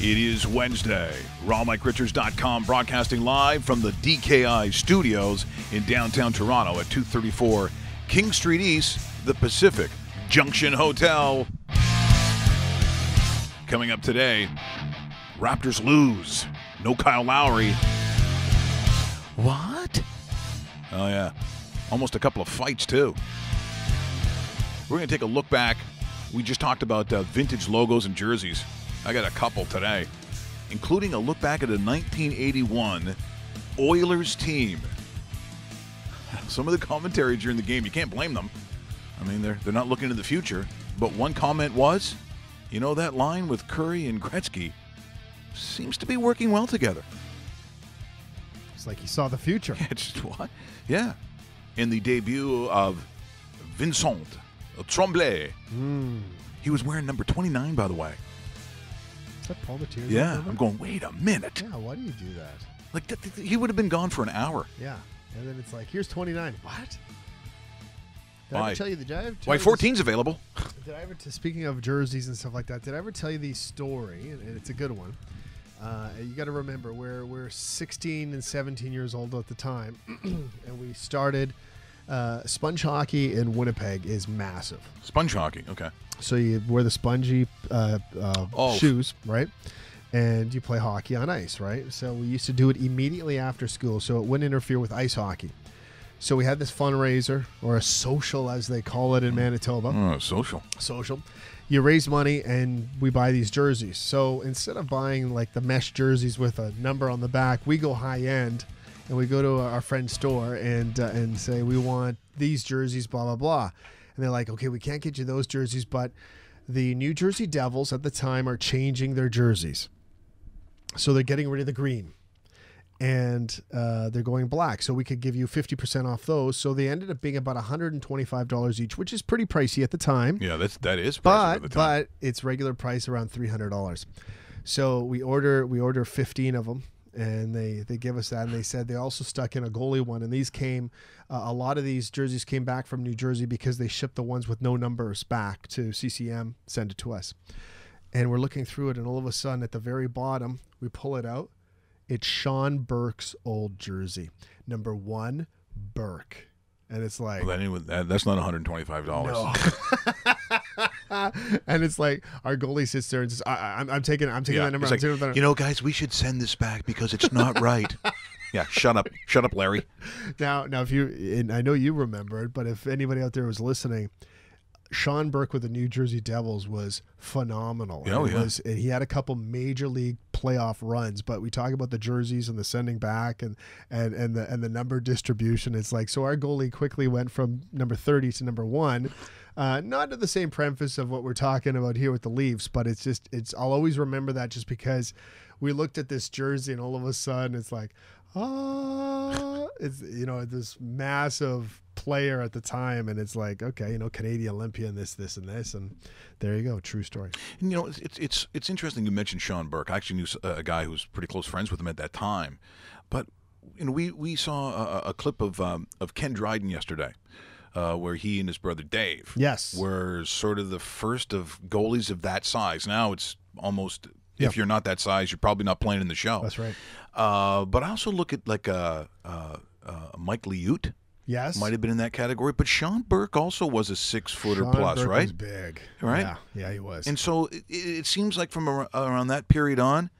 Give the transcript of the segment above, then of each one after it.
It is Wednesday. RawMikeRichards.com broadcasting live from the DKI studios in downtown Toronto at 234 King Street East, the Pacific Junction Hotel. Coming up today, Raptors lose. No Kyle Lowry. What? Oh, yeah. Almost a couple of fights, too. We're going to take a look back. We just talked about vintage logos and jerseys. I got a couple today, including a look back at a 1981 Oilers team. Some of the commentary during the game, you can't blame them. I mean, they're not looking to the future. But one comment was, you know, that line with Curry and Gretzky seems to be working well together. It's like he saw the future. It's what? Yeah. In the debut of Vincent Tremblay. He was wearing number 29, by the way. Is that Paul Mathieu? Yeah, I'm going, wait a minute. Yeah, why do you do that? Like, he would have been gone for an hour. Yeah, and then it's like, here's 29. What? Did Why? I ever tell you the Why 14's available? Did I ever? Speaking of jerseys and stuff like that, did I ever tell you the story? And it's a good one. You got to remember, we're 16 and 17 years old at the time, and we started. Sponge hockey in Winnipeg is massive. Sponge hockey, okay. So you wear the spongy shoes, right? And you play hockey on ice, right? So we used to do it immediately after school, so it wouldn't interfere with ice hockey. So we had this fundraiser, or a social, as they call it in Manitoba. Oh, social. Social. You raise money, and we buy these jerseys. So instead of buying like the mesh jerseys with a number on the back, we go high end. And we go to our friend's store and say, we want these jerseys, blah, blah, blah. And they're like, okay, we can't get you those jerseys, but the New Jersey Devils at the time are changing their jerseys. So they're getting rid of the green. And they're going black. So we could give you 50% off those. So they ended up being about $125 each, which is pretty pricey at the time. Yeah, that is pricey at the time. But it's regular price around $300. So we order 15 of them. And they give us that, and they said they also stuck in a goalie one. And these came, a lot of these jerseys came back from New Jersey because they shipped the ones with no numbers back to CCM, send it to us. And we're looking through it, and all of a sudden at the very bottom, we pull it out. It's Sean Burke's old jersey, number 1, Burke. And it's like, well, that's not $125. No. And it's like our goalie sits there and says, I'm taking that number. Like, you know, guys, we should send this back because it's not right. Yeah, shut up, Larry. Now, if you, and I know you remember it, but if anybody out there was listening, Sean Burke with the New Jersey Devils was phenomenal. Oh, yeah. He had a couple major league playoff runs, but we talk about the jerseys and the sending back and the number distribution. It's like, so our goalie quickly went from number 30 to number 1. Not to the same preface of what we're talking about here with the Leafs, but I'll always remember that just because we looked at this jersey and all of a sudden it's like, it's, you know, this massive player at the time, and it's like, okay, you know, Canadian Olympian, this and this, and there you go, true story. And, you know, it's interesting you mentioned Sean Burke. I actually knew a guy who was pretty close friends with him at that time, but you know, we saw a clip of Ken Dryden yesterday. Where he and his brother Dave were sort of the first of goalies of that size. Now it's almost, if you're not that size, you're probably not playing in the show. That's right. But I also look at like Mike Liut. Yes. Might have been in that category. But Sean Burke also was a 6-footer Sean plus, Burke right? was big. Right? Yeah, he was. And so it seems like from around that period on,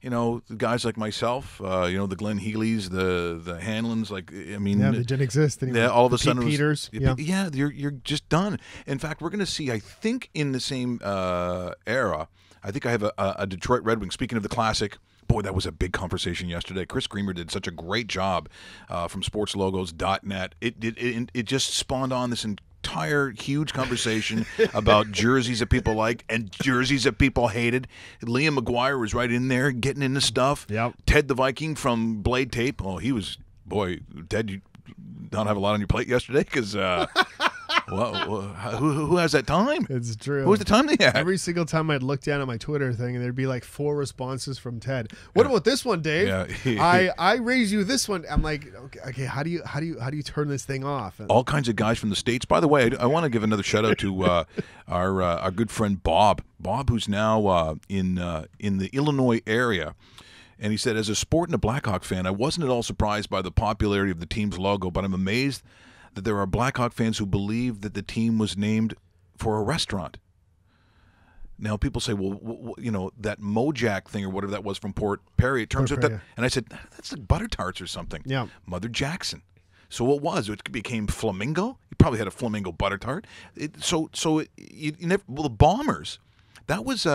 you know, the guys like myself, you know, the Glenn Healy's, the Hanlons, like, I mean, they didn't exist anymore. All of a sudden, Peters, you're just done. In fact, we're going to see, I think, in the same era, I think I have a Detroit Red Wing. Speaking of the classic, boy, that was a big conversation yesterday. Chris Creamer did such a great job from sportslogos.net. It just spawned on this entire huge conversation about jerseys that people like and jerseys that people hated. Liam McGuire was right in there getting into stuff. Yep. Ted the Viking from Blade Tape. Oh, he was, boy, Ted, not have a lot on your plate yesterday? Because who has that time? It's true. Who has the time they had? Every single time I'd look down at my Twitter thing, and there'd be like 4 responses from Ted. What about this one, Dave? Yeah. I raise you this one. I'm like, okay, how do you turn this thing off? And all kinds of guys from the States. By the way, I want to give another shout out to our good friend Bob, who's now in the Illinois area. And he said, as a sport and a Blackhawk fan, I wasn't at all surprised by the popularity of the team's logo, but I'm amazed that there are Blackhawk fans who believe that the team was named for a restaurant. Now, people say, well, that Mojack thing or whatever that was from Port Perry, it turns out that, and I said, that's like Butter Tarts or something. Yeah. Mother Jackson. So it became Flamingo. You probably had a Flamingo Butter Tart. The Bombers, that was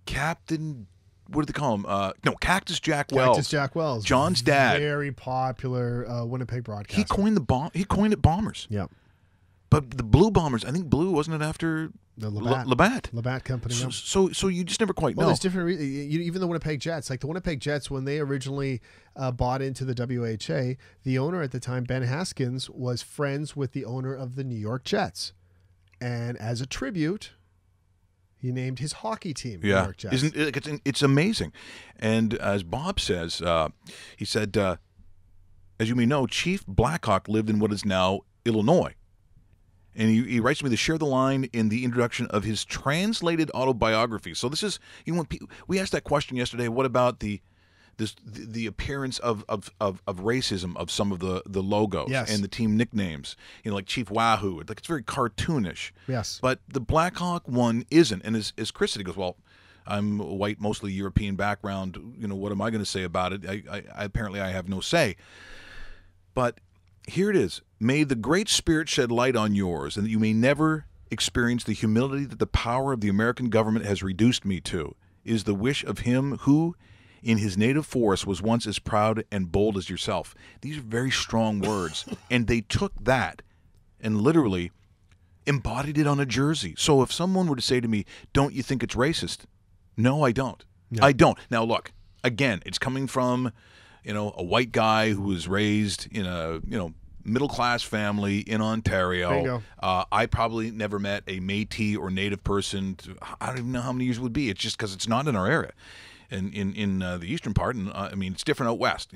Captain... What do they call him? Cactus Jack Wells. Cactus Jack Wells. John's dad. Very popular Winnipeg broadcaster. He coined it Bombers. Yeah. But the Blue Bombers, I think Blue, wasn't it after the Labatt? Labatt Company. So you just never quite know. There's different even the Winnipeg Jets. Like the Winnipeg Jets, when they originally bought into the WHA, the owner at the time, Ben Haskins, was friends with the owner of the New York Jets. And as a tribute... he named his hockey team New York Jets. It's amazing. And as Bob says, he said, as you may know, Chief Blackhawk lived in what is now Illinois. And he writes to me to share the line in the introduction of his translated autobiography. So this is, when we asked that question yesterday, what about the appearance of racism of some of the logos and the team nicknames, like Chief Wahoo. Like it's very cartoonish. Yes. But the Blackhawk one isn't. And as Chris said, he goes, well, I'm white, mostly European background. What am I going to say about it? I apparently I have no say. But here it is. May the Great Spirit shed light on yours, and that you may never experience the humility that the power of the American government has reduced me to, is the wish of him who, in his native forest, was once as proud and bold as yourself. These are very strong words, and they took that and literally embodied it on a jersey. So if someone were to say to me, don't you think it's racist? No, I don't. No. I don't. Now, look, again, it's coming from, a white guy who was raised in a, middle-class family in Ontario. There you go. I probably never met a Métis or Native person. I don't even know how many years it would be. It's just because it's not in our area. In the eastern part, and it's different out west.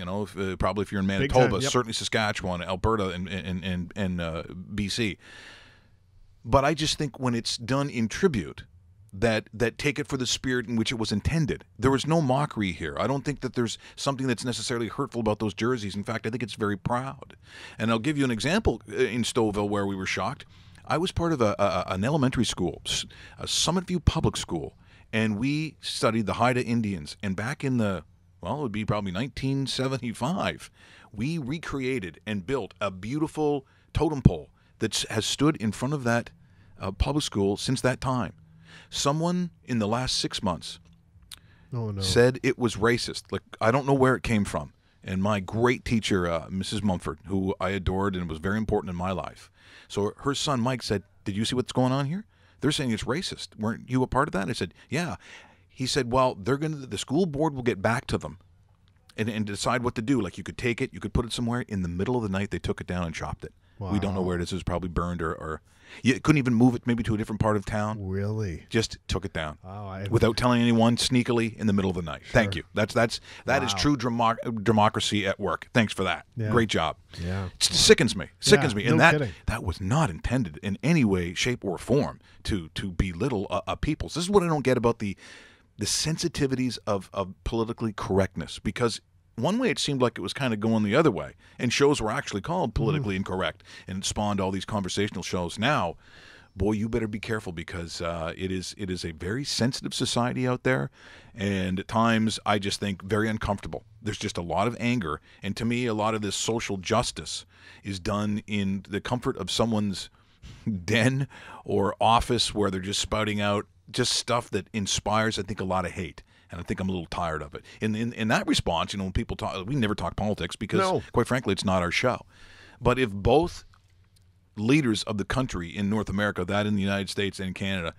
Probably if you're in Manitoba, certainly Saskatchewan, Alberta, and BC. But I just think when it's done in tribute, that take it for the spirit in which it was intended. There was no mockery here. I don't think that there's something that's necessarily hurtful about those jerseys. In fact, I think it's very proud. And I'll give you an example in Stouffville where we were shocked. I was part of an elementary school, a Summit View Public School. And we studied the Haida Indians. And back in it would be probably 1975, we recreated and built a beautiful totem pole that has stood in front of that public school since that time. Someone in the last 6 months said it was racist. Like, I don't know where it came from. And my great teacher, Mrs. Mumford, who I adored and was very important in my life. So her son, Mike, said, did you see what's going on here? They're saying it's racist. Weren't you a part of that? I said, yeah. He said, well, the school board will get back to them and decide what to do. Like, you could take it, you could put it somewhere. In the middle of the night, they took it down and chopped it. Wow. We don't know where it is. It was probably burned or you couldn't even move it maybe to a different part of town. Really? Just took it down without telling anyone, sneakily in the middle of the night. Sure. Thank you. That is true democracy at work. Thanks for that. Yeah. Great job. Yeah. It sickens me. And no kidding. That was not intended in any way, shape, or form to belittle a peoples. This is what I don't get about the sensitivities of politically correctness, because one way it seemed like it was kind of going the other way, and shows were actually called Politically Incorrect, and it spawned all these conversational shows. Now, boy, you better be careful, because it is a very sensitive society out there, and at times I just think very uncomfortable. There's just a lot of anger, and to me, a lot of this social justice is done in the comfort of someone's den or office, where they're just spouting out just stuff that inspires, I think, a lot of hate. And I think I'm a little tired of it. In that response, when people talk, we never talk politics because, quite frankly, it's not our show. But if both leaders of the country in North America, that in the United States and Canada,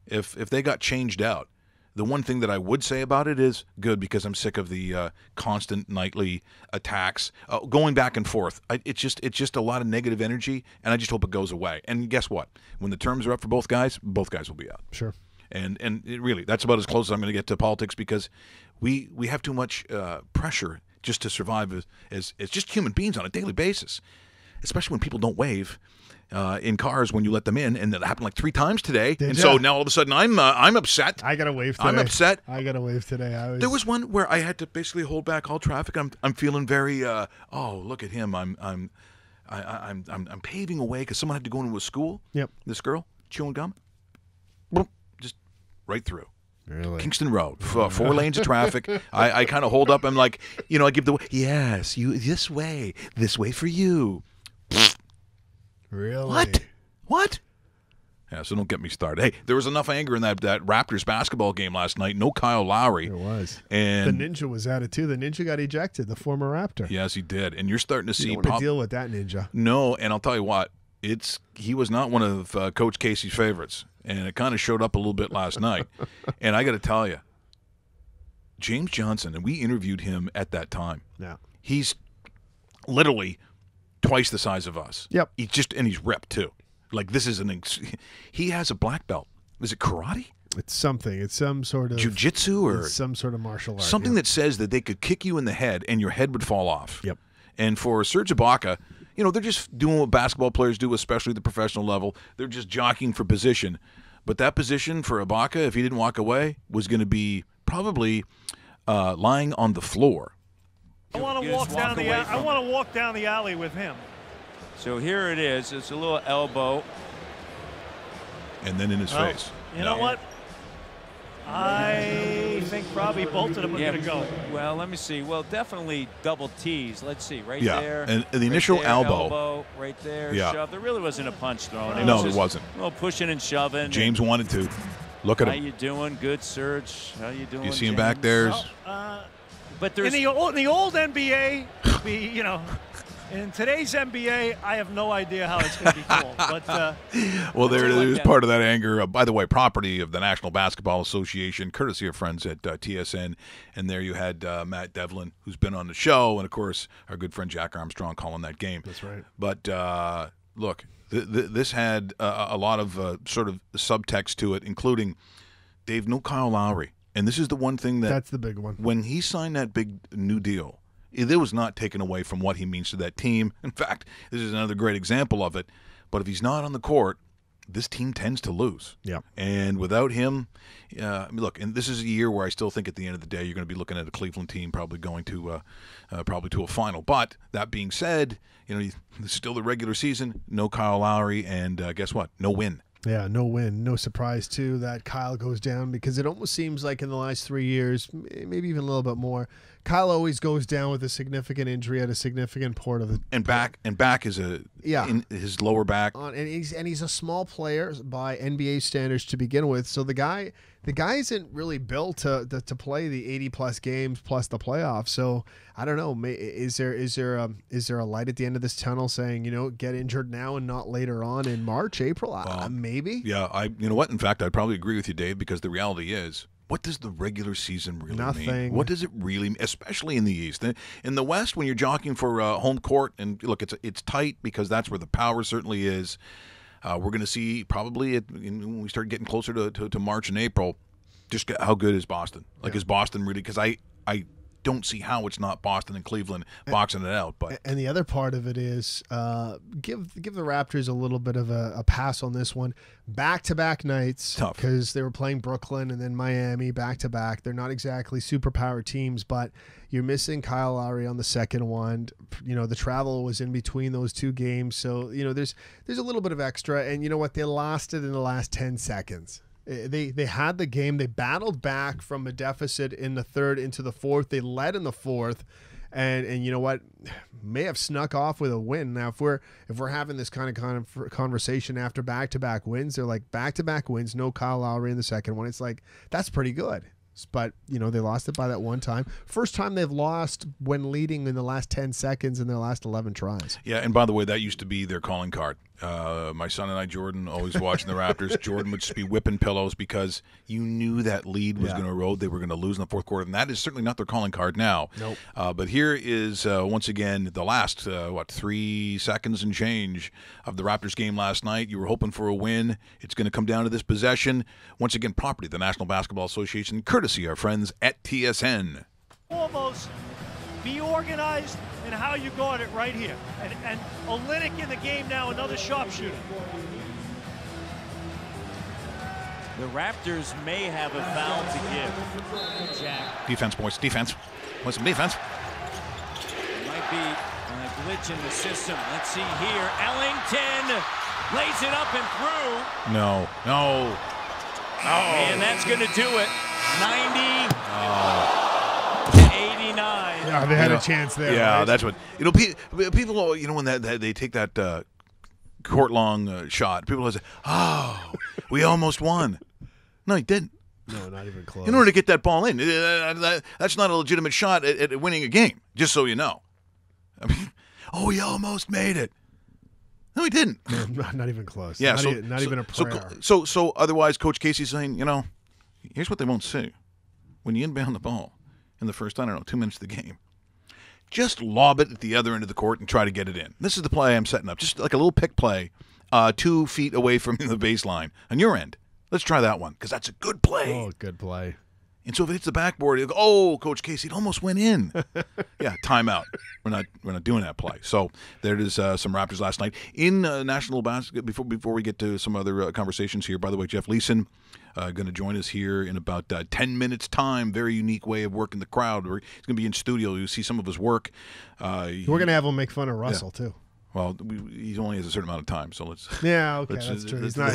if they got changed out, The one thing that I would say about it is good, because I'm sick of the constant nightly attacks, going back and forth. It's just a lot of negative energy, and I just hope it goes away. And guess what? When the terms are up for both guys will be out. Sure. And it really, that's about as close as I'm going to get to politics, because we have too much pressure just to survive as just human beings on a daily basis, especially when people don't wave in cars when you let them in, and that happened like 3 times today. So now all of a sudden I'm upset. I gotta wave today. I'm upset. I gotta wave today. There was one where I had to basically hold back all traffic. I'm feeling very oh, look at him. I'm paving a way because someone had to go into a school. Yep. This girl chewing gum, just right through. Really? Kingston Road, 4 lanes of traffic. I kind of hold up. I'm like, I give the yes, you this way for you. Really? What? Yeah, so don't get me started. Hey, there was enough anger in that Raptors basketball game last night. No Kyle Lowry. There was. And the Ninja was at it too. The Ninja got ejected, the former Raptor. Yes, he did. And you're starting to see. You don't want to deal with that Ninja. No, and I'll tell you what, he was not one of Coach Casey's favorites, and it kind of showed up a little bit last night. And I got to tell you, James Johnson, and we interviewed him at that time. Yeah. He's literally twice the size of us. Yep. He's ripped too. Like, this is he has a black belt. Is it karate? It's something. It's some sort of jiu-jitsu or some sort of martial art. Something that says that they could kick you in the head and your head would fall off. Yep. And for Serge Ibaka, they're just doing what basketball players do, especially at the professional level. They're just jockeying for position. But that position for Ibaka, if he didn't walk away, was going to be probably lying on the floor. I want to walk down the alley with him. So here it is. It's a little elbow. And then in his face. You know what? I think probably both of them are going to go. Well, let me see. Well, definitely double T's. Let's see. Right yeah. there. And the initial there, elbow. Right there. Yeah. Shove. There really wasn't a punch thrown. No, there wasn't. A little pushing and shoving. James wanted to. Look at him. How you doing? Good, Serge. How you doing? You see him James? back there? But there's in the old NBA, in today's NBA, I have no idea how it's going to be called. But well, there it is. Part of that anger. By the way, property of the National Basketball Association, courtesy of friends at TSN. And there you had Matt Devlin, who's been on the show, and of course our good friend Jack Armstrong calling that game. That's right. But look, this had a lot of sort of subtext to it, including Dave, no Kyle Lowry. And this is the one thing that's the big one. When he signed that big new deal, it was not taken away from what he means to that team. In fact, this is another great example of it. But if he's not on the court, this team tends to lose. Yeah. And without him, look, and this is a year where I still think at the end of the day you're going to be looking at a Cleveland team probably going to a final. But that being said, this is still the regular season. No Kyle Lowry, and guess what? No win. Yeah, no win. No surprise, too, that Kyle goes down, because it almost seems like in the last 3 years, maybe even a little bit more, Kyle always goes down with a significant injury at a significant part of the and back is in his lower back. And he's a small player by NBA standards to begin with. So the guy isn't really built to play the 80+ games plus the playoffs. So I don't know. Is there a light at the end of this tunnel saying, get injured now and not later on in March, April? Maybe. Yeah, you know what? In fact, I'd probably agree with you, Dave, because the reality is, what does the regular season really mean? What does it really mean, especially in the East? In the West, when you're jockeying for home court, and look, it's tight because that's where the power certainly is. We're going to see probably when we start getting closer to March and April, just how good is Boston? Is Boston really? Because I don't see how it's not Boston and Cleveland boxing it out. But and the other part of it is give the Raptors a little bit of a pass on this one. Back-to-back nights, tough, because they were playing Brooklyn and then Miami back-to-back. They're not exactly superpower teams, but you're missing Kyle Lowry on the second one. The travel was in between those two games, so there's a little bit of extra. And you know what? They lost it in the last 10 seconds. They had the game. They battled back from a deficit in the third into the fourth. They led in the fourth, and you know what? May have snuck off with a win. Now, if we're having this kind of conversation after back-to-back wins, they're like back-to-back wins, no Kyle Lowry in the second one. It's like that's pretty good. But they lost it by that one time. First time they've lost when leading in the last 10 seconds in their last 11 tries. Yeah, and by the way, that used to be their calling card. My son and I, Jordan, always watching the Raptors. Jordan would just be whipping pillows because you knew that lead was going to erode. They were going to lose in the fourth quarter, and that is certainly not their calling card now. Nope. But here is, once again, the last, 3 seconds and change of the Raptors game last night. You were hoping for a win. It's going to come down to this possession. Once again, property of the National Basketball Association, courtesy of our friends at TSN. Almost be organized in how you guard it right here. And Olynyk in the game now, another sharpshooter. The Raptors may have a foul to give. Jack. Defense, boys. Defense. Want some defense? Might be a glitch in the system. Let's see here. Ellington lays it up and through. No. And that's going to do it. 90 to 89. Yeah, they had a chance there. Yeah, right? that's what people. When they take that court long shot, people say, "Oh, we almost won." No, he didn't. No, not even close. In order to get that ball in, that's not a legitimate shot at winning a game. Just so you know. I mean, he almost made it. No, he didn't. No, not even close. Yeah, not even a prayer. So otherwise, Coach Casey's saying, here's what they won't see: when you inbound the ball in the first, 2 minutes of the game, just lob it at the other end of the court and try to get it in. This is the play I'm setting up, just like a little pick play, 2 feet away from the baseline on your end. Let's try that one because that's a good play. Oh, good play. And so if it hits the backboard, you go, Coach Casey, it almost went in. Yeah, timeout. We're not doing that play. So there it is. Some Raptors last night in national basketball. Before we get to some other conversations here, by the way, Jeff Leeson going to join us here in about 10 minutes time. Very unique way of working the crowd. He's going to be in studio. You'll see some of his work. We're going to have him make fun of Russell too. Well, he only has a certain amount of time, so let's. Yeah, okay, that's true. It's not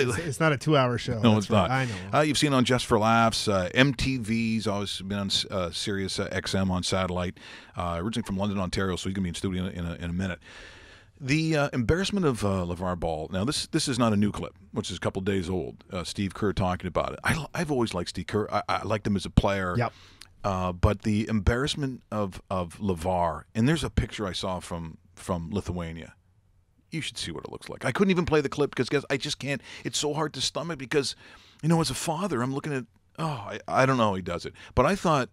a 2-hour show. No, that's it's not. I know. You've seen on Just for Laughs. MTV's always been on Sirius XM on satellite. Originally from London, Ontario, so he's going to be in studio in a minute. The embarrassment of LeVar Ball. Now, this is not a new clip, which is a couple days old. Steve Kerr talking about it. I've always liked Steve Kerr. I liked him as a player. Yep. But the embarrassment of LeVar, and there's a picture I saw from Lithuania. You should see what it looks like. I couldn't even play the clip because I just can't. It's so hard to stomach because, as a father, I'm looking at, I don't know how he does it. But I thought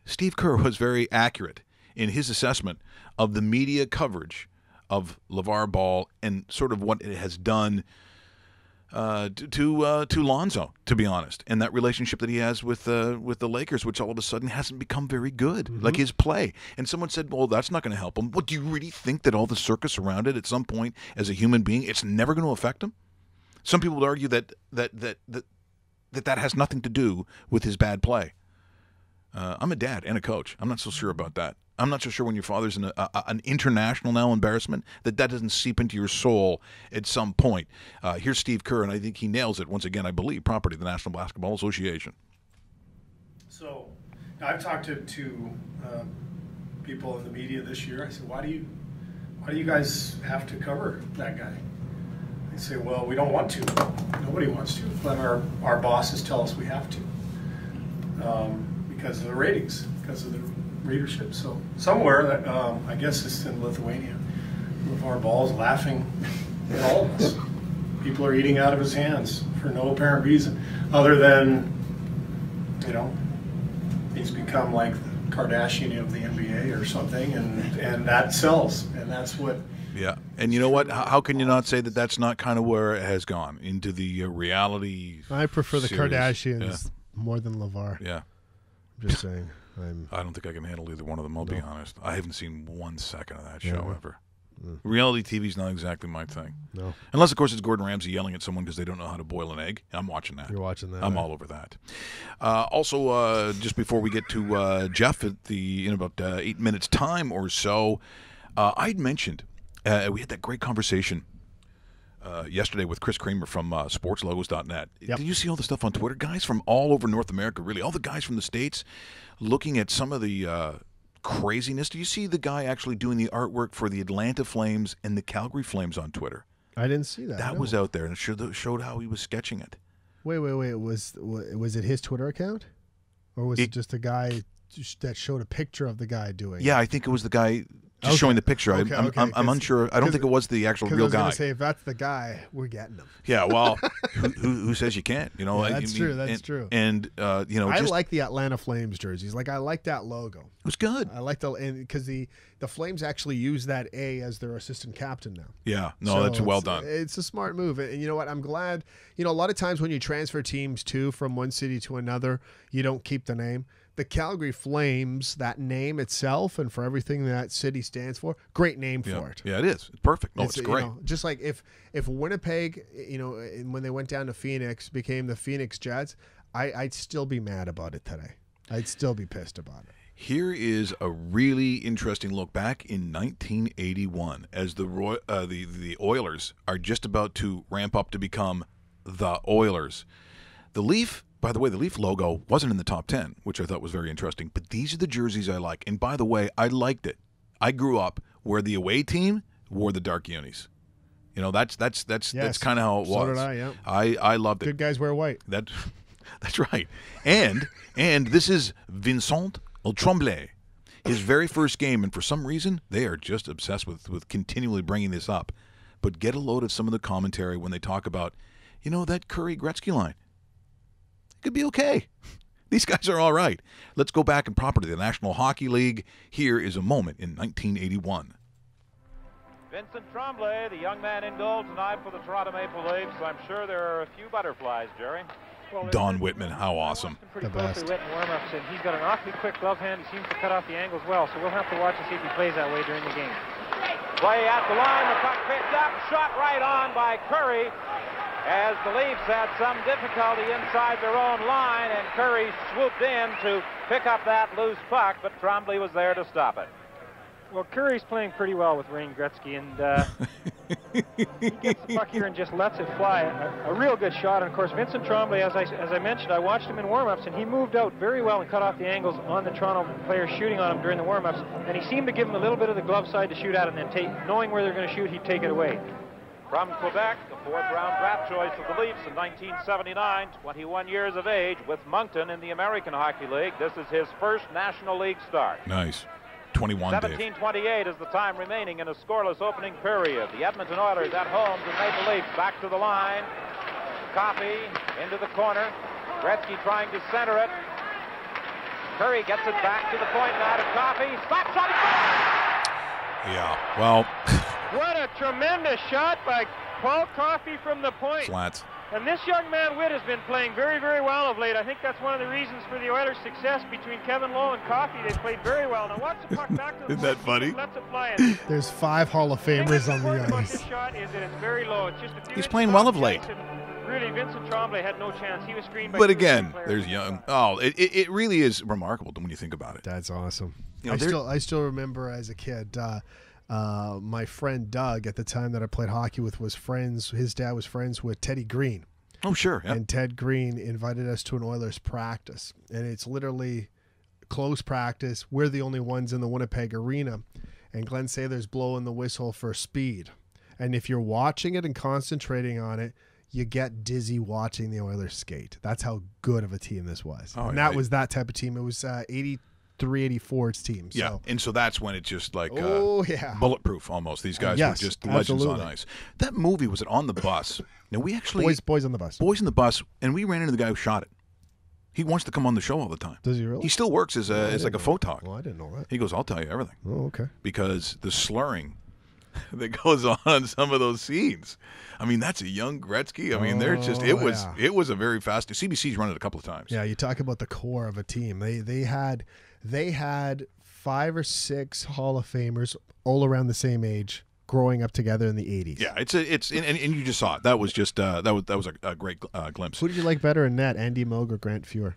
Steve Kerr was very accurate in his assessment of the media coverage of LeVar Ball and sort of what it has done to Lonzo, to be honest, and that relationship that he has with the Lakers, which all of a sudden hasn't become very good, like his play. And someone said, well, that's not going to help him. Well, do you really think that all the circus around it at some point as a human being, it's never going to affect him? Some people would argue that has nothing to do with his bad play. I'm a dad and a coach. I'm not so sure about that. I'm not so sure when your father's an international now embarrassment that doesn't seep into your soul at some point. Here's Steve Kerr, and I think he nails it once again. I believe property of the National Basketball Association. So I've talked to people in the media this year. I said, why do you guys have to cover that guy? They say, well, we don't want to. Nobody wants to, but our bosses tell us we have to because of the ratings, because of the readership. So somewhere, that I guess it's in Lithuania, LeVar Ball is laughing at all of us. People are eating out of his hands for no apparent reason, other than, he's become like the Kardashian of the NBA or something, and that sells, and that's what. Yeah, and you know what? How can you not say that that's not kind of where it has gone into the reality? I prefer the series. Kardashians more than LeVar. Yeah. I'm just saying. I don't think I can handle either one of them, I'll be honest. I haven't seen 1 second of that show Yeah. ever. Reality TV's not exactly my thing. No. Unless, of course, it's Gordon Ramsay yelling at someone because they don't know how to boil an egg. I'm watching that. You're watching that. I'm all over that. Also, just before we get to Jeff in about 8 minutes' time or so, I'd mentioned we had that great conversation yesterday with Chris Kramer from sportslogos.net. Yep. Did you see all the stuff on Twitter? Guys from all over North America, really. All the guys from the States looking at some of the craziness. Do you see the guy actually doing the artwork for the Atlanta Flames and the Calgary Flames on Twitter? I didn't see that. That was out there, and it showed how he was sketching it. Wait. Was it his Twitter account? Or was it just a guy that showed a picture of the guy doing it? Yeah, I think it was the guy Just showing the picture. Okay, I'm unsure. I don't think it was the actual real guy. I was going to say, if that's the guy, we're getting him. Yeah, well, who says you can't? You know, yeah, that's true. That's true. And you know, I like the Atlanta Flames jerseys. Like, I like that logo. It was good. I like because the Flames actually use that A as their assistant captain now. Yeah, no, that's well done. It's a smart move, and you know what? I'm glad. You know, a lot of times when you transfer teams too from one city to another, you don't keep the name. The Calgary Flames, that name itself, and for everything that city stands for, great name for it. Yeah, it is. It's perfect. No, it's great. You know, just like if Winnipeg, you know, when they went down to Phoenix, became the Phoenix Jets, I'd still be mad about it today. I'd still be pissed about it. Here is a really interesting look back in 1981 as the Oilers are just about to ramp up to become the Oilers. The Leaf. By the way, the Leaf logo wasn't in the top 10, which I thought was very interesting. But these are the jerseys I like. And by the way, I liked it. I grew up where the away team wore the dark unis. You know, that's kind of how it was. So did I. Yeah. I loved it. Good guys wear white. That's right. And this is Vincent Tremblay, his very first game. And for some reason, they are just obsessed with continually bringing this up. But get a load of some of the commentary when they talk about, you know, that Curry-Gretzky line. Could be okay. These guys are all right. Let's go back and proper to the National Hockey League. Here is a moment in 1981. Vincent Tremblay, the young man in goal tonight for the Toronto Maple Leafs. I'm sure there are a few butterflies, Jerry. Well, Don Whitman, how awesome. Pretty closely wet in warm-ups, and he's got an awfully quick glove hand. He seems to cut off the angles well, so we'll have to watch and see if he plays that way during the game. Play at the line, the puck picked up, shot right on by Curry. As the Leafs had some difficulty inside their own line, and Curry swooped in to pick up that loose puck, but Tremblay was there to stop it. Well, Curry's playing pretty well with Wayne Gretzky, and he gets the puck here and just lets it fly. A real good shot, and of course, Vincent Tremblay, as I mentioned, I watched him in warm-ups, and he moved out very well and cut off the angles on the Toronto players shooting on him during the warm-ups, and he seemed to give them a little bit of the glove side to shoot at, and then knowing where they're going to shoot, he'd take it away. From Quebec, the fourth-round draft choice of the Leafs in 1979, 21 years of age, with Moncton in the American Hockey League. This is his first National League start. Nice. 21, 17:28 is the time remaining in a scoreless opening period. The Edmonton Oilers at home to Maple Leafs. Back to the line. Coffey into the corner. Gretzky trying to center it. Curry gets it back to the point now to Coffey. Slap shot. Yeah, well. What a tremendous shot by Paul Coffey from the point. Flats. And this young man, Witt, has been playing very, very well of late. I think that's one of the reasons for the Oilers' success between Kevin Lowe and Coffey. They've played very well. Now watch the puck back to the Isn't that funny? Lets it fly in. There's 5 Hall of Famers on the ice. This shot is that it's very low. It's just a few He's playing well of late. Really, Vincent Tremblay had no chance. He was screened by But again, there's young. Oh, it really is remarkable when you think about it. That's awesome. You know, I still remember as a kid. My friend Doug, at the time that I played hockey with, his dad was friends with Teddy Green. Oh, sure. Yeah. And Ted Green invited us to an Oilers practice. And it's literally close practice. We're the only ones in the Winnipeg arena. And Glenn Sather's blowing the whistle for speed. And if you're watching it and concentrating on it, you get dizzy watching the Oilers skate. That's how good of a team this was. Oh, and that was that type of team. It was 83-84's team. So. Yeah, and so that's when it's just like bulletproof almost. These guys were just legends on ice. That movie, was it On the Bus? Now we actually Boys on the Bus. Boys on the Bus, and we ran into the guy who shot it. He wants to come on the show all the time. Does he really? He still works as like a photog. Well, I didn't know that. He goes, I'll tell you everything. Oh, okay. Because the slurring that goes on some of those scenes. I mean, that's a young Gretzky. I mean, they're just it was a very fast. CBC's run it a couple of times. Yeah, you talk about the core of a team. They had 5 or 6 Hall of Famers all around the same age, growing up together in the 80s. Yeah, and you just saw it. That was just that was a great glimpse. Who did you like better in that, Andy Moog or Grant Fuhr?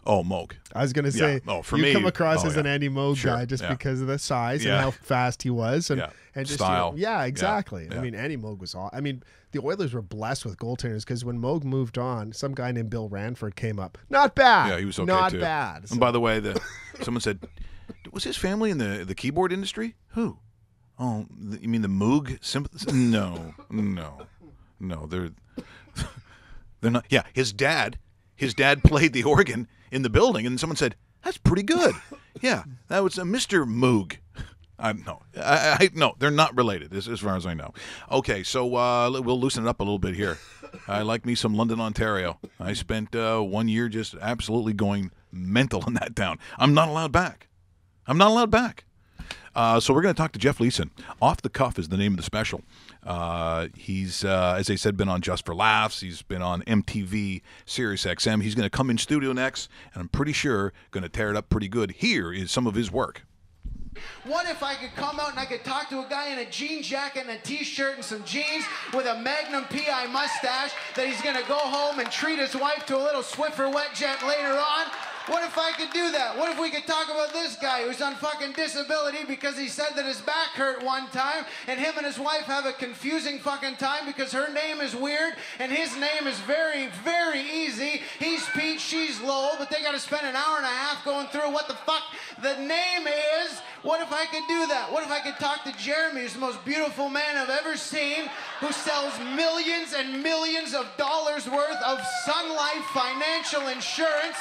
Oh, Moog. I was going to say, for you me, come across as an Andy Moog guy just because of the size and how fast he was and just style. Yeah, exactly. Yeah. I mean, Andy Moog was all. I mean, the Oilers were blessed with goaltenders because when Moog moved on, some guy named Bill Ranford came up. Not bad. Yeah, he was okay Not too. bad. And by the way, someone said, was his family in the keyboard industry? Who? Oh, you mean the Moog sympathists? No, they're not. Yeah, his dad played the organ in the building, and someone said, that's pretty good. Yeah, that was a Mr. Moog. No, no, they're not related, as far as I know. Okay, so we'll loosen it up a little bit here. I like me some London, Ontario. I spent 1 year just absolutely going mental in that town. I'm not allowed back. So we're going to talk to Jeff Leeson. Off the Cuff is the name of the special. He's, as I said, been on Just for Laughs. He's been on MTV, Sirius XM. He's going to come in studio next, and I'm pretty sure going to tear it up pretty good. Here is some of his work. What if I could come out and I could talk to a guy in a jean jacket and a t-shirt and some jeans with a Magnum PI mustache that he's going to go home and treat his wife to a little Swiffer wet jet later on? What if I could do that? What if we could talk about this guy who's on fucking disability because he said that his back hurt one time, and him and his wife have a confusing fucking time because her name is weird and his name is very, very easy. He's Pete, she's Lowell, but they got to spend an hour and a half going through what the fuck the name is. What if I could do that? What if I could talk to Jeremy, who's the most beautiful man I've ever seen, who sells millions and millions of dollars worth of Sun Life financial insurance?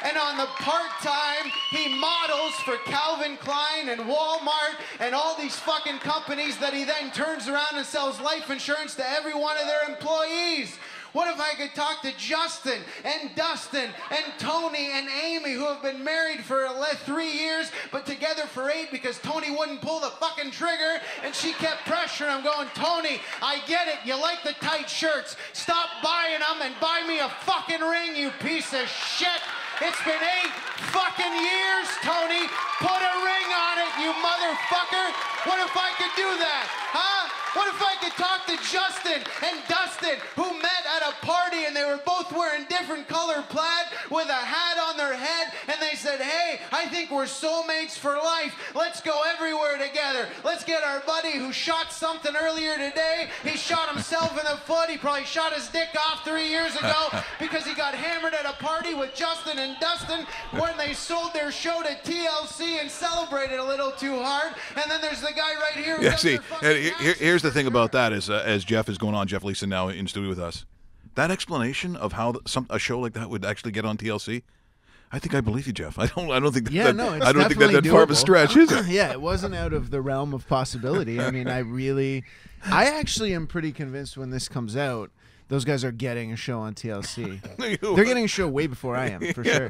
And on the part-time, he models for Calvin Klein and Walmart and all these fucking companies that he then turns around and sells life insurance to every one of their employees. What if I could talk to Justin and Dustin and Tony and Amy, who have been married for 3 years, but together for 8 because Tony wouldn't pull the fucking trigger, and she kept pressuring him, going, Tony, I get it, you like the tight shirts. Stop buying them and buy me a fucking ring, you piece of shit. It's been 8 fucking years, Tony. Put a ring on it, you motherfucker. What if I could do that, huh? What if I could talk to Justin and Dustin, who met at a party and they were both wearing different colored plaid with a hat on their head, and they said, hey, I think we're soulmates for life. Let's go everywhere together. Let's get our buddy who shot something earlier today. He shot himself in the foot. He probably shot his dick off 3 years ago because he got hammered at a party with Justin and Dustin when they sold their show to TLC and celebrated a little too hard. And then there's the guy right here. Yeah, see, here's the thing about that is, as Jeff is going on, Jeff Leeson now in studio with us, that explanation of how a show like that would actually get on TLC, I think I believe you, Jeff. I don't think that, no, it's I don't think that's that definitely far of a doable. stretch, is it? Yeah, it wasn't out of the realm of possibility. I mean, I actually am pretty convinced when this comes out, those guys are getting a show on TLC. They're getting a show way before I am, for sure.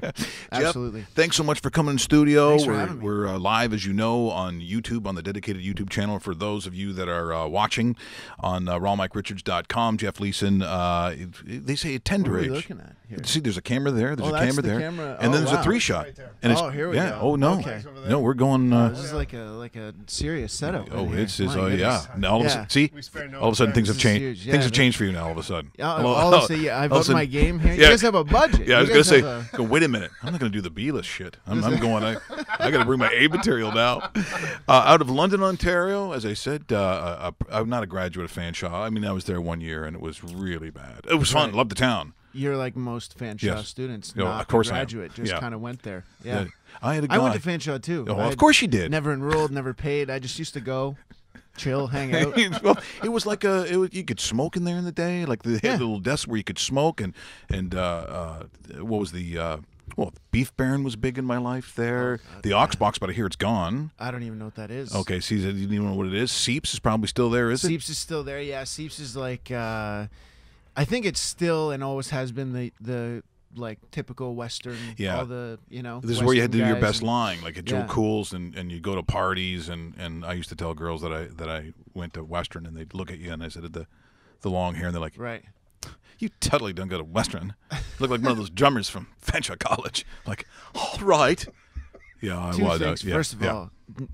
Absolutely. Jeff, thanks so much for coming in studio. Thanks for having me. We're live, as you know, on YouTube, on the dedicated YouTube channel. For those of you that are watching on rawmikerichards.com, Jeff Leeson, they say a tender What are age. we looking at here? See, there's a camera there. There's a that's camera the there. camera. And then Oh, there's a wow. 3-shot. Right there. And Here we go. Oh, no. Okay. No, we're going... This is like a serious setup. Oh, right here. it's My yeah. goodness. Now all of a sudden, see, We spare no all of a sudden things have This is changed. huge. Yeah, Things have the- changed for you now. All of a sudden. All of a sudden, I've all of upped a my sudden- game here. Yeah. You guys have a budget. Yeah, I was You going to guys say, have go, wait a minute. I'm not going to do the B-list shit. I'm going. I got to bring my A material now. Out of London, Ontario, as I said, I'm not a graduate of Fanshawe. I mean, I was there 1 year, and it was really bad. It was fun. Loved the town. You're like most Fanshawe Yes. students, Oh, not of course a I am. graduate. Just Yeah. kind of went there. Yeah. I had a guy. I went to Fanshawe too. Oh, I of course you did. Never enrolled, never paid. I just used to go, chill, hang out. Well, it was like you could smoke in there in the day, like they had little desks where you could smoke, and what was the Beef Baron was big in my life there. The Oxbox, but I hear it's gone. I don't even know what that is. Okay, see, you didn't even know what it is. Seeps is probably still there, is it? Seeps is still there. Yeah, Seeps is like, I think it's still and always has been the like typical Western. Yeah. All the This is where you had to do your Western guys best and- lying, like at Joe Yeah. Cool's, and you go to parties, and I used to tell girls that I went to Western, and they'd look at you, and I said the long hair, and they're like, Right. you totally don't go to Western. Look like one of those drummers from Fanshawe College. Like, all right. Yeah, I Two was. things. Yeah, First of yeah. all,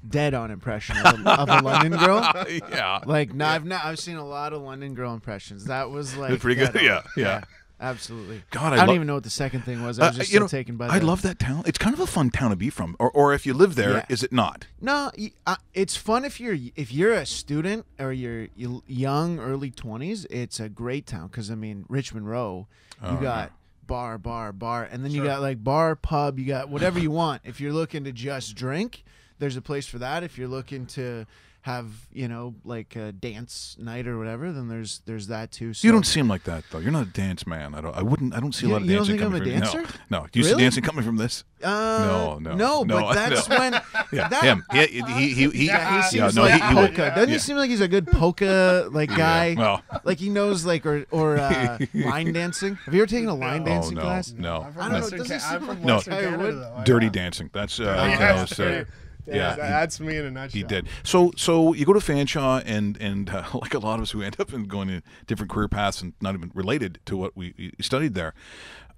dead on impression of a London girl. Yeah. Like, no, I've seen a lot of London girl impressions. That was like It's pretty good. dead on. Yeah. Absolutely. God, I don't even know what the second thing was. I was just so taken by I the- love that town. It's kind of a fun town to be from. Or if you live there, Yeah. is it not? No, it's fun if you're a student or you're young, early 20s. It's a great town because I mean Richmond Row, you got bar, and then you got like bar, pub. You got whatever you want. If you're looking to just drink, there's a place for that. If you're looking to have, you know, like a dance night or whatever, then there's that too. So. You don't seem like that though. You're not a dance man. I don't see a lot of you don't dancing think I'm coming a from dancer? No. Do you see dancing coming from this? No, but that's when him. He seems like polka. Doesn't he seem like he's a good polka guy? Well, like he knows or line dancing. Have you ever taken a line dancing class? No. I don't know. It doesn't seem like No. Canada, though. Dirty dancing. That's Yeah, that's me in a nutshell. He did. So you go to Fanshawe, and like a lot of us who end up going in different career paths and not even related to what we studied there.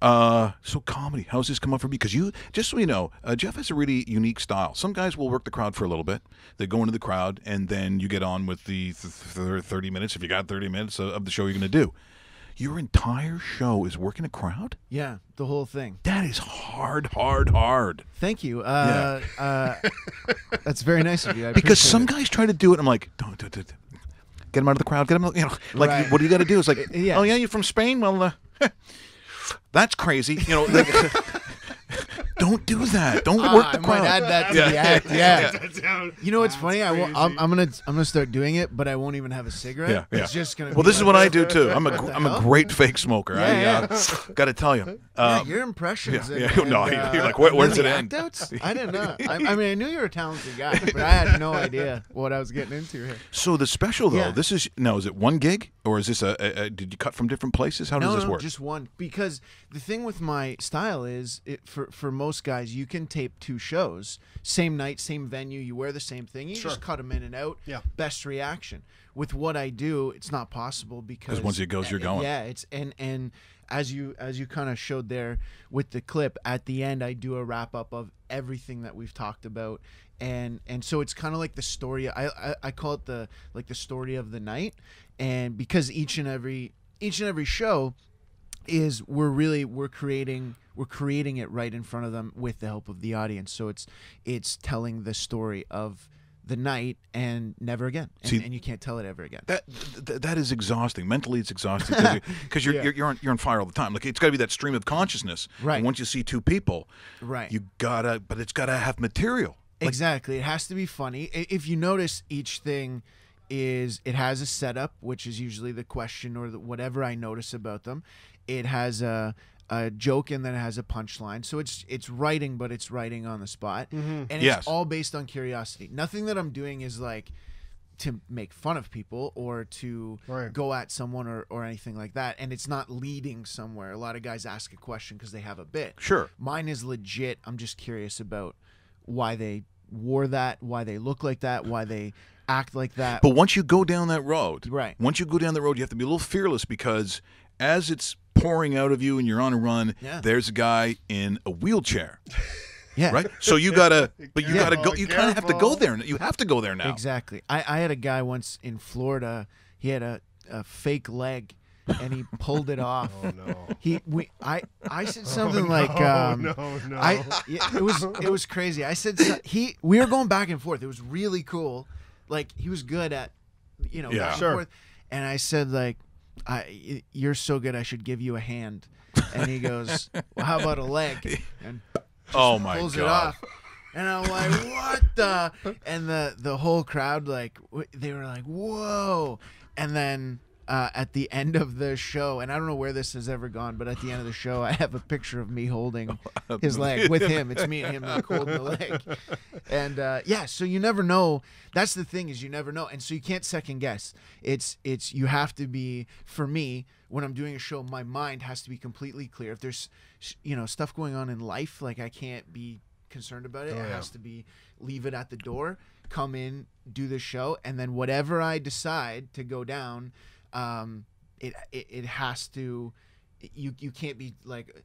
So comedy, how's this come up for me? Because you, just so you know, Jeff has a really unique style. Some guys will work the crowd for a little bit. They go into the crowd, and then you get on with the 30 minutes, if you got 30 minutes of the show you're going to do. Your entire show is working a crowd? Yeah, the whole thing. That is hard. Thank you. That's very nice of you. Because some guys try to do it, and I'm like, don't. Get him out of the crowd. Get him, you know, like, right. What do you got to do? It's like, yeah. Oh, yeah, you're from Spain? Well, that's crazy. You know, like, don't do that. Don't work the crowd. I might add that to the act. Yeah. You know what's funny? I'm gonna start doing it, but I won't even have a cigarette. Yeah. It's just gonna. Well, this is what I do too. I'm a great fake smoker. Yeah, I got to tell you. Your impressions. Yeah. No, you're like, where does it end? I didn't know. I mean, I knew you were a talented guy, but I had no idea what I was getting into here. So the special though, Yeah. this is is it one gig or is this did you cut from different places? How does this work? Just one. Because the thing with my style is, for most guys, you can tape 2 shows, same night, same venue. You wear the same thing. You just cut them in and out. Yeah. Best reaction. With what I do, it's not possible because once it goes, you're going. Yeah, it's and as you kind of showed there with the clip at the end, I do a wrap up of everything that we've talked about, and so it's kind of like the story. I call it the story of the night, and because each and every show is we're creating it right in front of them with the help of the audience. So it's telling the story of the night and never again, and you can't tell it ever again. That is exhausting. Mentally, it's exhausting because you're on fire all the time. Like it's got to be that stream of consciousness. Right. And once you see 2 people, right, but it's gotta have material. Exactly. It has to be funny. If you notice, each thing it has a setup, which is usually the question or whatever I notice about them. It has a joke, and then it has a punchline. So it's writing, but it's writing on the spot. Mm-hmm. And it's all based on curiosity. Nothing that I'm doing is like to make fun of people or to go at someone or anything like that. And it's not leading somewhere. A lot of guys ask a question because they have a bit. Sure. Mine is legit. I'm just curious about why they wore that, why they look like that, why they act like that. But once you go down that road, right. You have to be a little fearless because as it's pouring out of you and you're on a run, there's a guy in a wheelchair. Yeah. Right? So you gotta go. You kind of have to go there. You have to go there now. Exactly. I had a guy once in Florida. He had a fake leg, and he pulled it off. Oh no. I said something like no. It was crazy. I said we were going back and forth. It was really cool. Like he was good at back and forth. And I said like, you're so good, I should give you a hand. And he goes, well, how about a leg? And oh my pulls God. it off. And I'm like, what the? And the whole crowd, like, they were like, whoa. And then at the end of the show, and I don't know where this has ever gone, but at the end of the show, I have a picture of me holding his leg with him. It's me and him like holding the leg. And so you never know. That's the thing, is you never know. And so you can't second guess. It's you have to be, for me, when I'm doing a show, my mind has to be completely clear. If there's stuff going on in life, like I can't be concerned about it. It has to be, leave it at the door, come in, do the show, and then whatever I decide to go down, it has to. You can't be like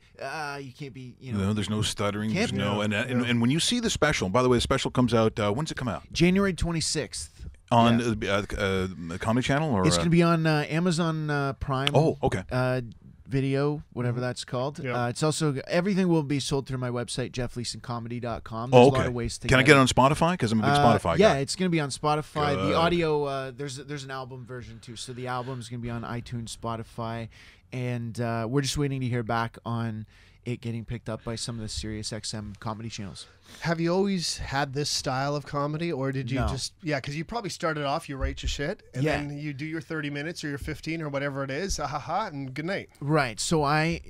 you can't be No, there's no stuttering. Can't There's be. no and when you see the special. By the way, the special comes out. When's it come out? January 26th. On the Comedy Channel, or it's going to be on Amazon Prime. Oh, okay. Video, whatever that's called. Yep. It's also, everything will be sold through my website, jeffleesoncomedy.com. Oh, There's okay. a lot of ways to Can I get it on Spotify? Because I'm a big Spotify guy. Yeah, it's going to be on Spotify. Good. The audio, there's an album version too. So the album is going to be on iTunes, Spotify, and we're just waiting to hear back on it getting picked up by some of the Sirius XM comedy channels. Have you always had this style of comedy, or did you No. just because you probably started off, you write your shit, and Yeah. then you do your 30 minutes or your 15 or whatever it is, and good night. Right. So I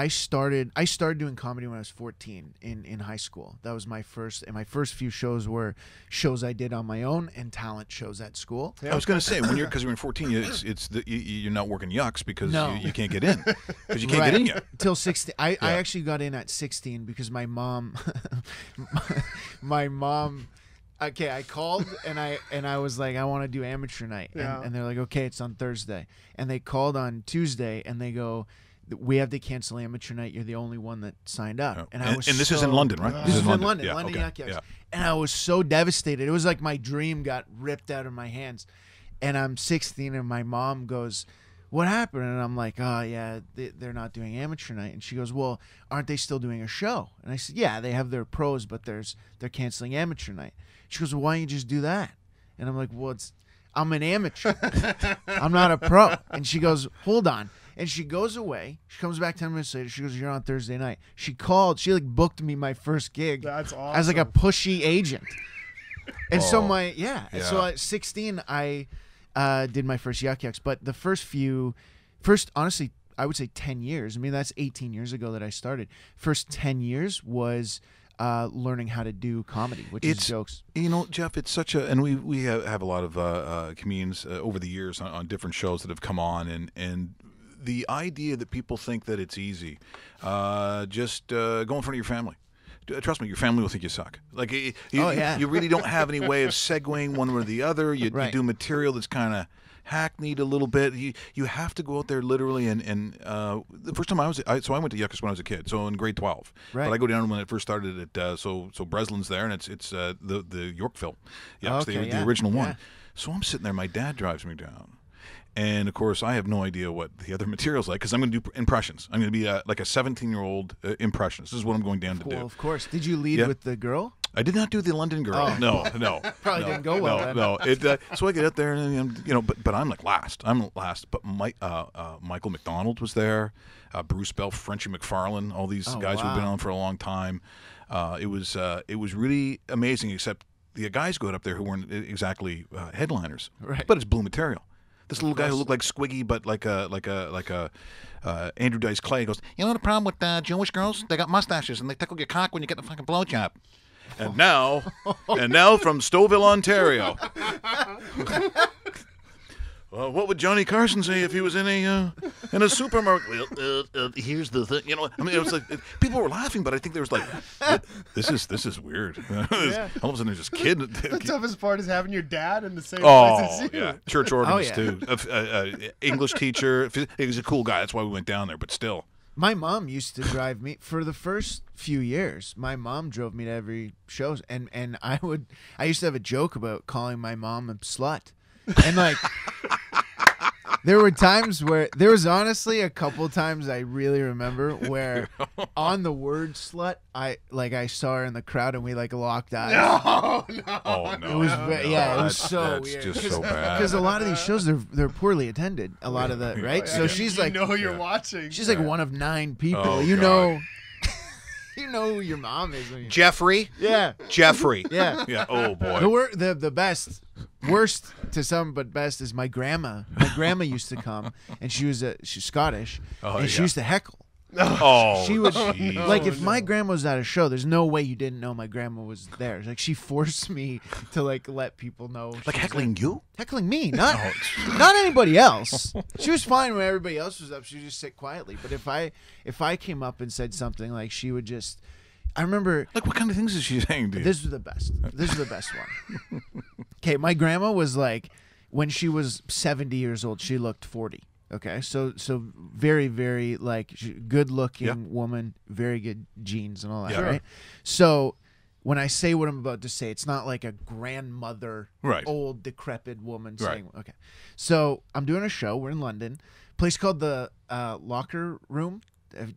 started doing comedy when I was 14 in high school. That was my first, and my first few shows were shows I did on my own and talent shows at school. I was going to say, because you're in 14, you're not working yucks because No. you can't get in. Because you can't get in yet. Till 16. I actually got in at 16 because my mom okay, I called and I was like, I want to do amateur night. Yeah. And they're like, okay, it's on Thursday. And they called on Tuesday and they go, we have to cancel amateur night. You're the only one that signed up. Yeah. And this is in London, right? This is in London. Yeah, London okay. Yuck Yucks. Yeah. And I was so devastated. It was like my dream got ripped out of my hands. And I'm 16 and my mom goes, what happened? And I'm like, oh, yeah, they're not doing amateur night. And she goes, well, aren't they still doing a show? And I said, yeah, they have their pros, but they're canceling amateur night. She goes, well, why don't you just do that? And I'm like, well, I'm an amateur. I'm not a pro. And she goes, hold on. And she goes away. She comes back 10 minutes later. She goes, you're on Thursday night. She called. She booked me my first gig. That's awesome. As like a pushy agent. And so so at 16, I did my first Yuck Yucks. But the first, honestly, I would say 10 years. I mean, that's 18 years ago that I started. First 10 years was learning how to do comedy, which is jokes. You know, Jeff, it's such a, and we have a lot of comedians over the years on different shows that have come on, and the idea that people think that it's easy, just go in front of your family. Trust me, your family will think you suck. Like you really don't have any way of segueing one or the other. You do material that's kind of hackneyed a little bit. You have to go out there literally, and the first time I went to Yuckus when I was a kid, so in grade 12. Right. But I go down when it first started at so Breslin's there, and it's the Yorkville, the original one. So I'm sitting there. My dad drives me down. And, of course, I have no idea what the other material's like because I'm going to do impressions. I'm going to be like a 17-year-old impressionist. This is what I'm going down to do. Of course. Did you lead with the girl? I did not do the London girl. Oh. No. Probably didn't go well then. No. So I get out there, and but I'm like last. I'm last. But Michael McDonald was there, Bruce Bell, Frenchie McFarlane, all these guys who've been on for a long time. It was really amazing. Except the guys go up there who weren't exactly headliners, right? But it's blue material. This little guy who looked like Squiggy, but like a Andrew Dice Clay goes, you know the problem with Jewish girls? They got mustaches and they tickle your cock when you get the fucking blowjob. And now from Stouffville, Ontario. What would Johnny Carson say if he was in a supermarket? Well, here's the thing. I mean, it was like people were laughing, but I think there was like, this is weird. All of a sudden, there's this kid. The toughest part is having your dad in the same place as you. Yeah, church organist too. English teacher. He was a cool guy. That's why we went down there. But still, my mom used to drive me for the first few years. My mom drove me to every show, and I used to have a joke about calling my mom a slut, and like. There were times where there was honestly a couple times I really remember where on the word slut I saw her in the crowd and we locked eyes. No. Oh no. It was it was so weird. That's just so bad. Because a lot of these shows they're poorly attended. A lot of the right. So she's like, you know you're watching. She's like one of 9 people. Oh, you God. know. You know who your mom is. Jeffrey. Yeah. Jeffrey. Yeah. Yeah. Oh boy. The best, worst to some, but best is my grandma. My grandma used to come, and she's Scottish, and she used to heckle. Oh, she would geez. if my grandma was at a show, there's no way you didn't know my grandma was there. Like she forced me to let people know. Like heckling you? Heckling me, not anybody else. She was fine when everybody else was up. She would just sit quietly. But if I came up and said something, like she would just. I remember. Like what kind of things is she saying to you? This was the best. This was the best one. Okay, my grandma was like, when she was 70 years old, she looked 40. Okay, so very, very good looking woman, very good genes and all that, right? So when I say what I'm about to say, it's not like a grandmother, old decrepit woman saying, okay. So I'm doing a show. We're in London, a place called the Locker Room.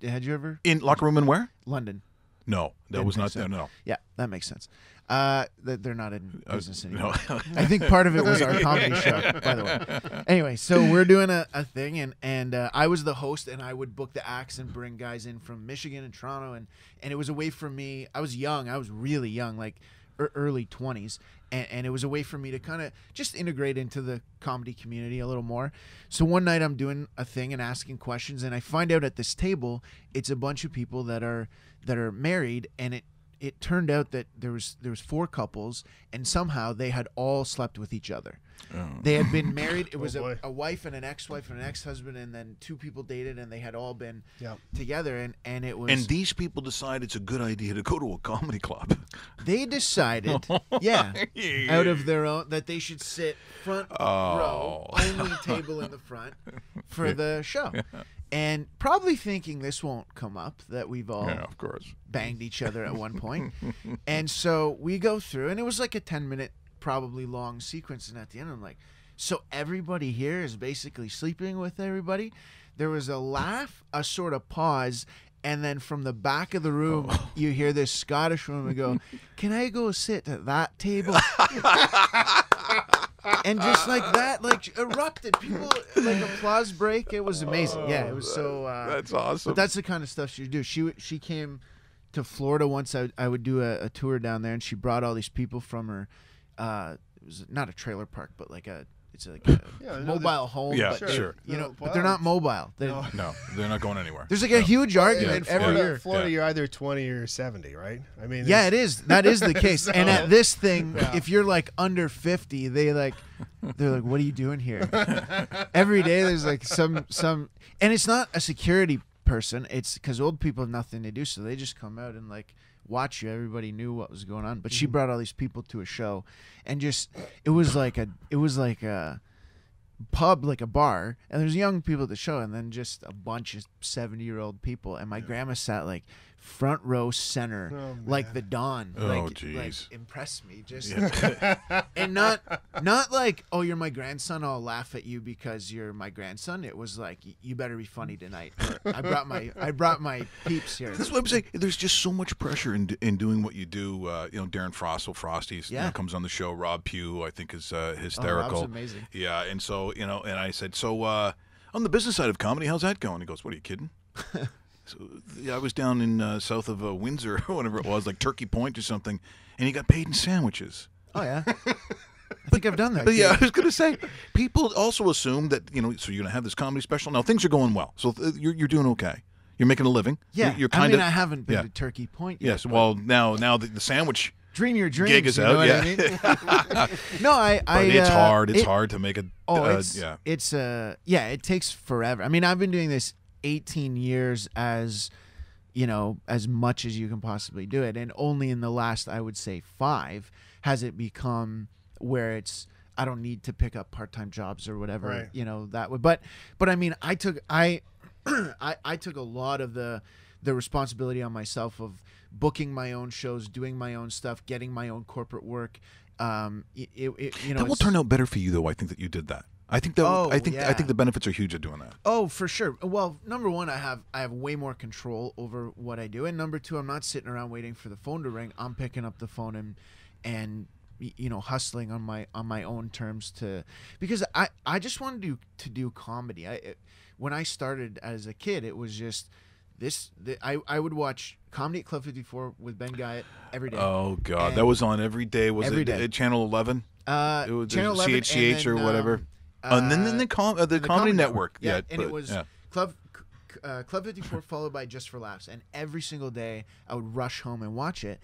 Had you ever in Locker Room in where? London? No, that Didn't was think not so. there. No. Yeah, that makes sense. They're not in business anymore. No. I think part of it was our comedy show, by the way. Anyway, so we're doing a thing, and I was the host, and I would book the acts and bring guys in from Michigan and Toronto, and it was a way for me. I was young. I was really young, like early 20s, and it was a way for me to kind of just integrate into the comedy community a little more. So one night I'm doing a thing and asking questions, and I find out at this table it's a bunch of people that are married, and it turned out that there was 4 couples, and somehow they had all slept with each other. Oh. They had been married. It was boy. a wife and an ex-wife and an ex-husband, and then 2 people dated, and they had all been Yep. together, and it was. And these people decide it's a good idea to go to a comedy club. They decided, out of their own, that they should sit front row, only table in the front for the show. And probably thinking this won't come up, that we've all of course. banged each other at one point. And so we go through, and it was like a 10-minute, probably long sequence. And at the end, I'm like, so everybody here is basically sleeping with everybody? There was a laugh, a sort of pause, and then from the back of the room, you hear this Scottish woman go, "Can I go sit at that table?" And just like that, like erupted. People like applause break. It was amazing. Yeah, it was so. That's awesome. But that's the kind of stuff she would do. She came to Florida once. I would do a tour down there, and she brought all these people from her. It was not a trailer park, but like it's like a mobile home. Yeah, but sure. You know, but they're not mobile. No, they're not going anywhere. There's like a huge argument In every year. Florida, you're either 20 or 70, right? I mean, Yeah, it is. That is the case. So- And at this thing, if you're like under 50, they're like, "What are you doing here?" Every day there's like some, and it's not a security person. It's because old people have nothing to do, so they just come out and like watch you. Everybody knew what was going on, but she brought all these people to a show, and just it was like a pub, like a bar, and there's young people at the show, and then just a bunch of 70-year-old people, and my grandma sat like front row center, like the Don. Oh, like jeez. impressed me just and not like, "Oh, you're my grandson, I'll laugh at you because you're my grandson." It was like, "You better be funny tonight." Or, I brought my peeps here. That's what I'm saying. There's just so much pressure in doing what you do. Darren Frosty comes on the show. Rob Pugh, I think, is hysterical. Rob's amazing. Yeah, and so and I said, so on the business side of comedy, how's that going? He goes, "What are you kidding?" So I was down in south of Windsor, or whatever it was, like Turkey Point or something, and he got paid in sandwiches. Oh yeah. I think I've done that. But yeah, I was going to say, people also assume that, so you're going to have this comedy special. Now, things are going well. So you're doing okay. You're making a living. Yeah. You're kind of. I haven't been to Turkey Point yet. Yes. Well, now the sandwich dream your dreams. gig is you out. know what Yeah. I mean? No, but it's hard. It's hard to make a. It takes forever. I mean, I've been doing this 18 years as much as you can possibly do it, and only in the last, I would say, 5 has it become where it's, I don't need to pick up part-time jobs or whatever, Right. That way. But I mean, I took I took a lot of the responsibility on myself of booking my own shows, doing my own stuff, getting my own corporate work. That will turn out better for you, though. I think that you did that. I think that I think the benefits are huge of doing that. Oh, for sure. Well, number one, I have way more control over what I do, and number two, I'm not sitting around waiting for the phone to ring. I'm picking up the phone and hustling on my own terms because I just wanted to do comedy. When I started as a kid, it was just I would watch Comedy at Club 54 with Ben Guyatt every day. Oh God, that was on every day. Was every it day. Channel 11? Channel 11, CHCH or whatever. And then the Comedy Network. Yeah, it was Club 54 followed by Just for Laughs, and every single day I would rush home and watch it.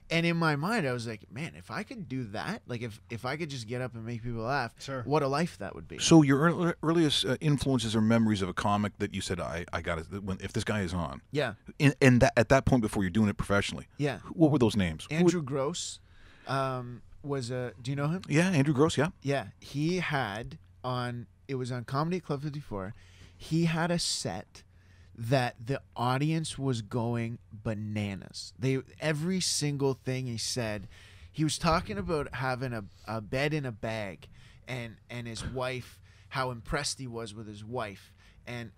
And in my mind, I was like, man, if I could do that, like if I could just get up and make people laugh, what a life that would be. So your earliest influences or memories of a comic that you said, I got it, if this guy is on. Yeah. And at that point before you're doing it professionally. Yeah. What were those names? Andrew Gross was do you know him? Yeah, Andrew Gross, yeah. Yeah. He had it was on Comedy Club 54. He had a set that the audience was going bananas. Every single thing he said, he was talking about having a bed in a bag and his wife, how impressed he was with his wife and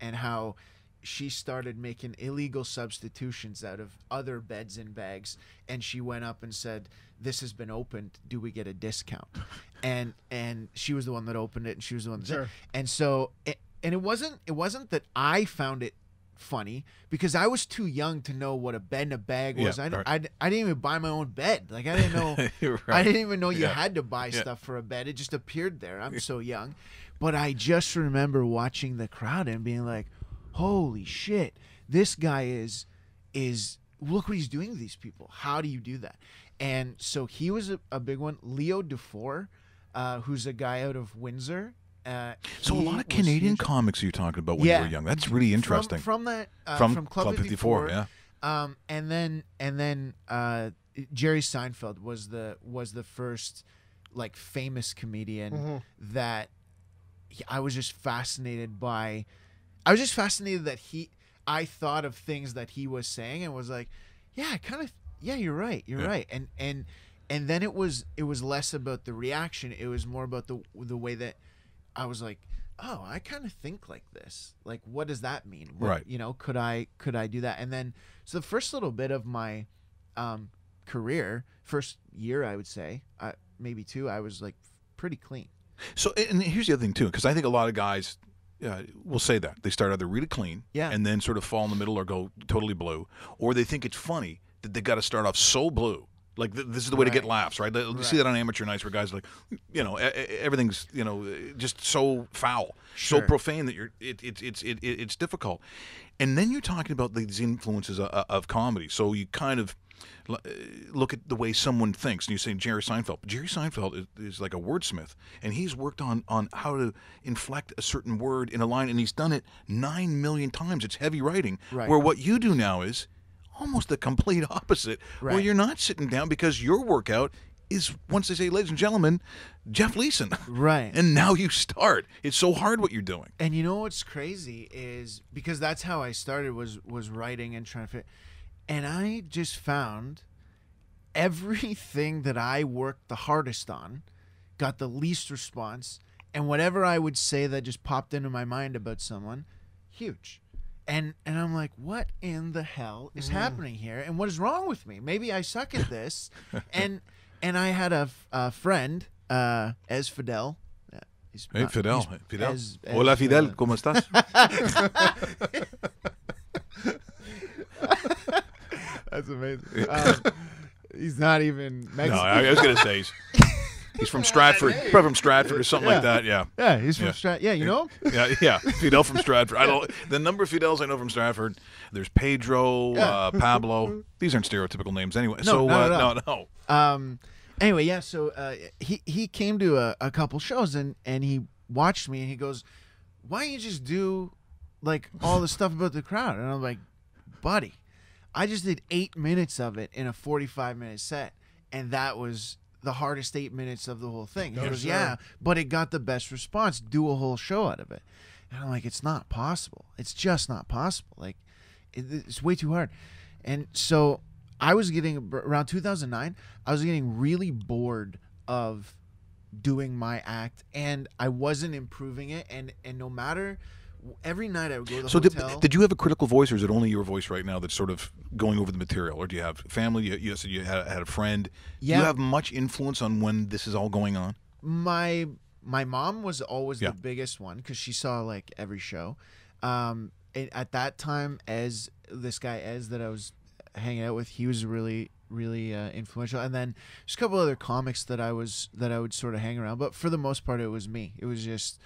how she started making illegal substitutions out of other beds and bags, and she went up and said, "This has been opened. Do we get a discount?" And she was the one that opened it, and she was the one that Sure. and so it wasn't that I found it funny, because I was too young to know what a bed and a bag was. Yeah, I didn't even buy my own bed. Like, I didn't know. Right. I didn't even know you Yeah. had to buy Yeah. stuff for a bed. It just appeared there. I'm so young. But I just remember watching the crowd and being like, holy shit, this guy is look what he's doing to these people. How do you do that? And so he was a big one. Leo Dufour, who's a guy out of Windsor. So a he lot of was Canadian huge. comics you're talking about when Yeah. you were young. That's really interesting. From that From Club 54, yeah. and then Jerry Seinfeld was the first like famous comedian that I was just fascinated by. I was just fascinated that I thought of things that he was saying and was like, yeah, you're right, right. And then it was less about the reaction. It was more about the way that I was like, oh, I kind of think like this. Like, what does that mean? Right. You know, could I do that? And then, so the first little bit of my career, first year, I would say, maybe two, I was like pretty clean. So, and here's the other thing too, because I think a lot of guys will say that they start either really clean, Yeah. and then sort of fall in the middle or go totally blue, or they think it's funny that they got to start off so blue. Like this is the way to get Right. laughs, right? You see that on amateur nights where guys are like, you know, everything's, you know, just so foul, so Sure. profane that it's difficult. And then you're talking about these influences of comedy. So you kind of look at the way someone thinks, and you're saying Jerry Seinfeld. But Jerry Seinfeld is like a wordsmith, and he's worked on how to inflect a certain word in a line, and he's done it 9 million times. It's heavy writing. Right. Where what you do now is almost the complete opposite, where Right. you're not sitting down because your workout is, once they say, ladies and gentlemen, Jeff Leeson. Right. And now you start. It's so hard what you're doing. And you know what's crazy is, because that's how I started, was writing and trying to fit. And I just found everything that I worked the hardest on got the least response, and whatever I would say that just popped into my mind about someone, huge. And I'm like, what in the hell is happening here? And what is wrong with me? Maybe I suck at this. and I had a friend, Ez Fidel. He's Hey, not- Fidel. he's- Fidel. Ez- Hola, Ez, Fidel. ¿Cómo estás? That's amazing. He's not even Mexican. No, I was going to say he's from Stratford, probably from Stratford or something like that. Yeah. Yeah, he's from Yeah. Strat. Yeah, you know him? Yeah. Fidel from Stratford. I don't. The number of Fidels I know from Stratford. There's Pedro, Pablo. These aren't stereotypical names anyway. No, So not at all. no. Anyway, yeah. So he came to a couple shows and he watched me and he goes, "Why don't you just do like all the stuff about the crowd?" And I'm like, "Buddy, I just did 8 minutes of it in a 45-minute set, and that was the hardest 8 minutes of the whole thing." He goes, sure. "Yeah, but it got the best response. Do a whole show out of it." And I'm like, "It's not possible. It's just not possible. Like, it's way too hard." And so I was getting, around 2009, I was getting really bored of doing my act, and I wasn't improving it. And no matter, every night I would go to the So hotel. did you have a critical voice, or is it only your voice right now that's sort of going over the material, or do you have family? You said you had a friend. Do Yeah. you have much influence on when this is all going on? My mom was always Yeah. the biggest one because she saw like every show. At that time, this guy Ez that I was hanging out with, he was really influential. And then there's a couple other comics that I would sort of hang around, but for the most part, it was me. It was just,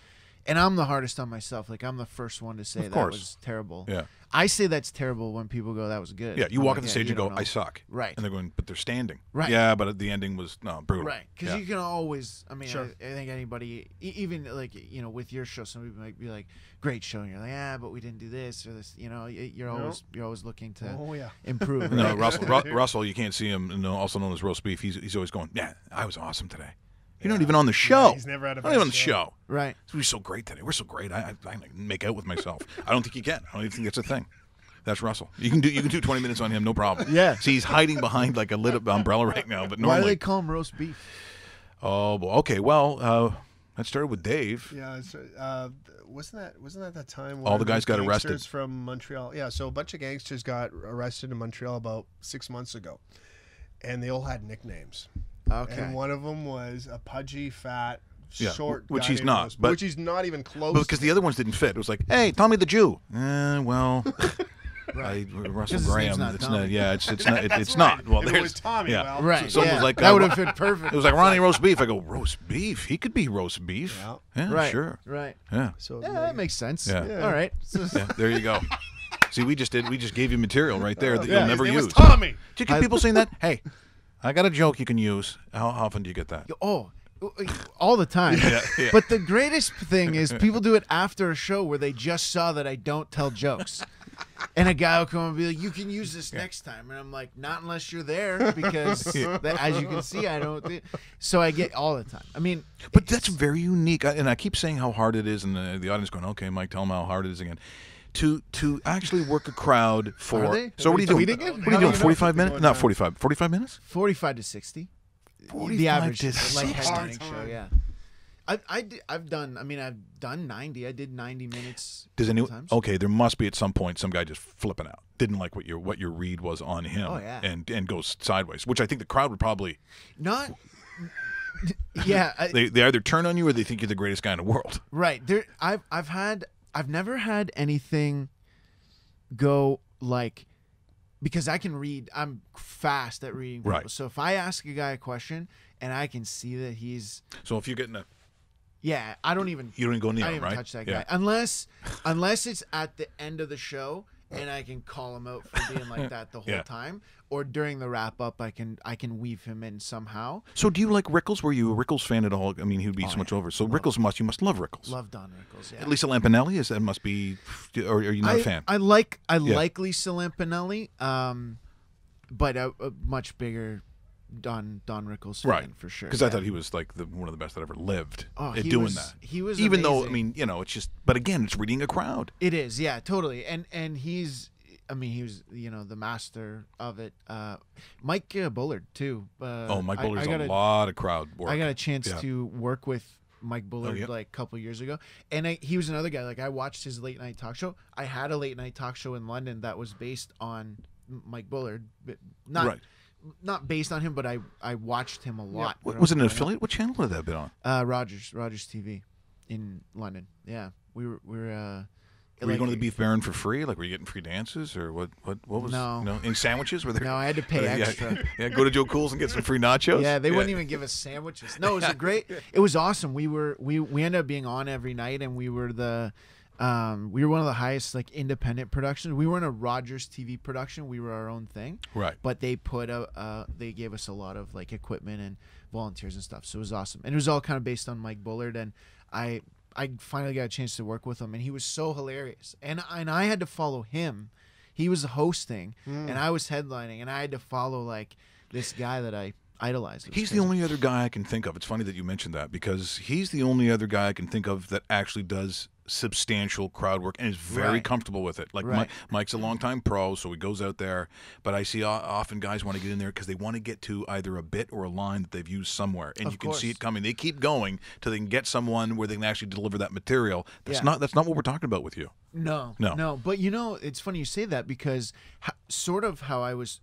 and I'm the hardest on myself. Like, I'm the first one to say Of that course. was terrible. Yeah. I say that's terrible when people go, "That was good." Yeah, you I'm walk like, on the "Yeah, stage you and go, don't know." "I suck." Right. And they're going, "But they're standing." Right. Yeah, but the ending was brutal. Right, because Yeah. you can always. I mean, Sure. I think anybody, even like with your show, some people might be like, "Great show," and you're like, "Yeah, but we didn't do this or this." You know, you're always looking to Oh yeah. improve. No, right? Russell, you can't see him, also known as roast beef. He's always going, "Yeah, I was awesome today." You're not even on the show. he's never had a Not even bad on the show. Right. We're so great today. We're so great. I make out with myself. I don't think you can. I don't even think that's a thing. That's Russell. You can do 20 minutes on him, no problem. Yeah. See, he's hiding behind like a lit up umbrella right now. But Why normally, do they call him roast beef? oh, boy. Okay. Well, that started with Dave. Yeah. It's, wasn't that time All when the guys got gangsters arrested from Montreal? Yeah, so a bunch of gangsters got arrested in Montreal about 6 months ago, and they all had nicknames. Okay. And one of them was a pudgy, fat, Yeah, short which guy he's named not, Rose, but- which he's not even close. Because the other ones didn't fit. It was like, hey, Tommy the Jew. Well, Right. Russell 'Cause his Graham. name's not It's Tommy. not. Yeah, it's not. It's That's not. right. Well, If it there's was Tommy, Yeah. well. Right. So someone yeah. was like, that would have fit perfect. It was like Ronnie roast beef. I go roast beef. He could be roast beef. Yeah. Yeah, Right. sure. Right. Yeah. So Yeah, that makes sense. Yeah. All right. Yeah. There you go. See, we just gave you material right there that yeah, you'll never his name use. was Tommy. Do you get people saying that? Hey, I got a joke you can use. How often do you get that? Oh, all the time. Yeah. But the greatest thing is people do it after a show where they just saw that I don't tell jokes. And a guy will come and be like, you can use this next time. And I'm like, not unless you're there, because as you can see, I don't. So I get all the time. I mean. But that's very unique. And I keep saying how hard it is, and the audience going, okay, Mike, tell them how hard it is again. To actually work a crowd for. Are they? So what are you doing? Tweeting it? What are you doing? 45 minutes? Not 45. 45 minutes? 45 to 60. 45 the average to like 60. headlining show, yeah. I've done 90. I did 90 minutes. Does anyone? sometimes. Okay, there must be at some point some guy just flipping out. Didn't like what your read was on him. Oh, yeah. And goes sideways, which I think the crowd would probably. Not. Yeah. They either turn on you or they think you're the greatest guy in the world. Right. I've never had anything go like, because I can read. I'm fast at reading people. Right. So if I ask a guy a question and I can see that he's. So if you're getting a. Yeah, I don't even. You don't go near I him, don't even right? touch that Yeah. guy unless it's at the end of the show and I can call him out for being like that the whole Yeah. time, or during the wrap up I can weave him in somehow. So do you like Rickles? Were you a Rickles fan at all? I mean, he would be so much over. So Rickles you must love Rickles. Love Don Rickles. Yeah. Lisa Lampanelli that must be, or are you not a fan? I like Lisa Lampanelli, but a much bigger Don Rickles fan, Right, for sure. Because I thought he was like one of the best that ever lived at doing that. He was even though I amazing. mean, it's just. But again, it's reading a crowd. It is, yeah, totally. And he's, I mean, he was, the master of it. Mike Bullard too. Mike Bullard's a lot of crowd work. I got a chance to work with Mike Bullard yep. like a couple years ago, and he was another guy. Like, I watched his late night talk show. I had a late night talk show in London that was based on Mike Bullard, but not based on him, but I watched him a lot. Was it an affiliate? What channel had that been on? Rogers TV in London. Yeah, we were. Were you going to the Beef Baron for free? Like, were you getting free dances, or what was? No. Any sandwiches? Were there? No, I had to pay extra. Yeah, go to Joe Cool's and get some free nachos. Yeah, they wouldn't even give us sandwiches. No, it was it was awesome. We ended up being on every night, and we were one of the highest like independent productions. We weren't a Rogers TV production. We were our own thing. Right. But they they gave us a lot of like equipment and volunteers and stuff. So it was awesome. And it was all kind of based on Mike Bullard, and I finally got a chance to work with him, and he was so hilarious. And I had to follow him. He was hosting, and I was headlining, and I had to follow like this guy that I idolized. He's the only other guy I can think of. It's funny that you mentioned that, because he's the only other guy I can think of that actually does substantial crowd work and is very comfortable with it. Like Mike's a longtime pro, so he goes out there. But I see often guys want to get in there because they want to get to either a bit or a line that they've used somewhere, and you can see it coming. They keep going till they can get someone where they can actually deliver that material. That's not what we're talking about with you. No. But it's funny you say that, because sort of how I was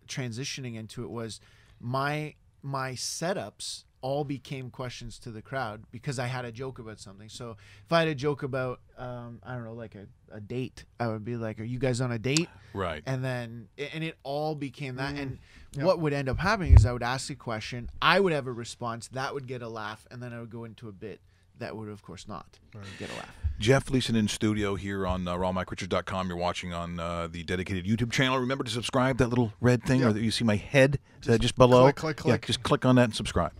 transitioning into it was my setups all became questions to the crowd because I had a joke about something. So if I had a joke about, I don't know, like a date, I would be like, are you guys on a date? Right. And it all became that. And what would end up happening is I would ask a question, I would have a response, that would get a laugh, and then I would go into a bit that would, of course, not get a laugh. Jeff Leeson in studio here on rawmickrichards.com. You're watching on the dedicated YouTube channel. Remember to subscribe, that little red thing, or you see my head just below. Click. Yeah, just click on that and subscribe.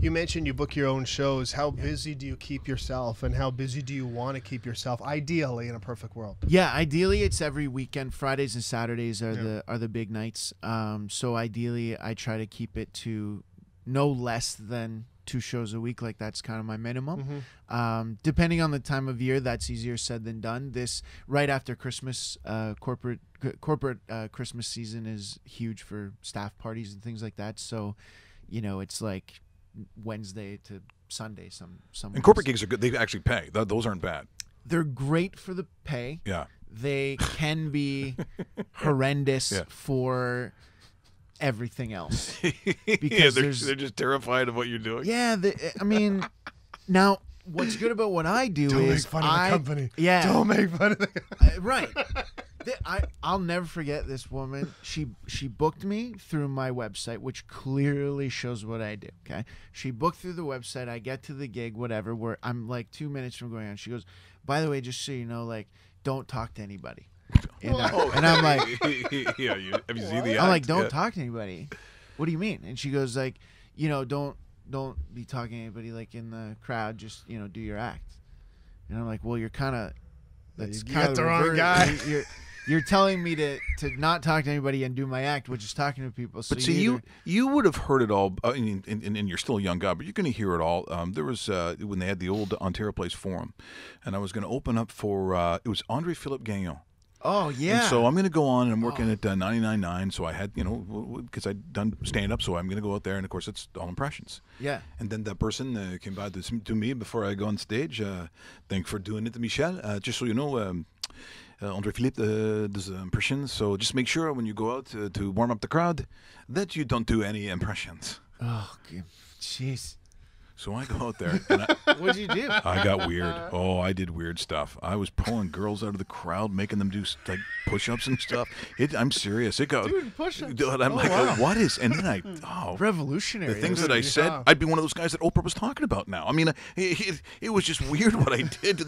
You mentioned you book your own shows. How busy do you keep yourself, and how busy do you want to keep yourself, ideally, in a perfect world? Yeah, ideally it's every weekend. Fridays and Saturdays are the big nights. So ideally I try to keep it to no less than 2 shows a week. Like, that's kind of my minimum. Depending on the time of year, that's easier said than done. This right after Christmas, corporate Christmas season is huge for staff parties and things like that. So, it's like Wednesday to Sunday. Some and corporate gigs are good. They actually pay. Those aren't bad. they're great for the pay. Yeah. They can be horrendous for everything else. Because they're just terrified of what you're doing. Yeah, I mean, now what's good about what I do Don't is make fun of the company. Yeah, Don't make fun of the right. I'll never forget this woman. She booked me through my website, which clearly shows what I do. Okay, she booked through the website. I get to the gig, whatever. Where I'm like 2 minutes from going on. She goes, "By the way, just so you know, like, don't talk to anybody." And I'm like, "Yeah, have you seen the act?" I'm like, "Don't talk to anybody." What do you mean? And she goes like, don't be talking to anybody like in the crowd. Just do your act. And I'm like, well, you're kind of that's You kind got of the wrong guy. You're telling me to not talk to anybody and do my act, which is talking to people. So but see, you would have heard it all, and you're still a young guy, but you're going to hear it all. There was when they had the old Ontario Place Forum, and I was going to open up for it was Andre Philippe Gagnon. Oh yeah. And so I'm going to go on and I'm working at 99.9. So I had because I'd done stand up, so I'm going to go out there, and of course it's all impressions. Yeah. And then that person came by to me before I go on stage. Thanks for doing it, Michel. Just so you know. Andre Philippe does impressions, so just make sure when you go out to warm up the crowd that you don't do any impressions. Oh, jeez. So I go out there, and what'd you do? I got weird. Oh, I did weird stuff. I was pulling girls out of the crowd, making them do like push-ups and stuff. I'm serious. It got push-ups. Dude, I'm like, what is? And then revolutionary. The things that I said, I'd be one of those guys that Oprah was talking about now. I mean, it was just weird what I did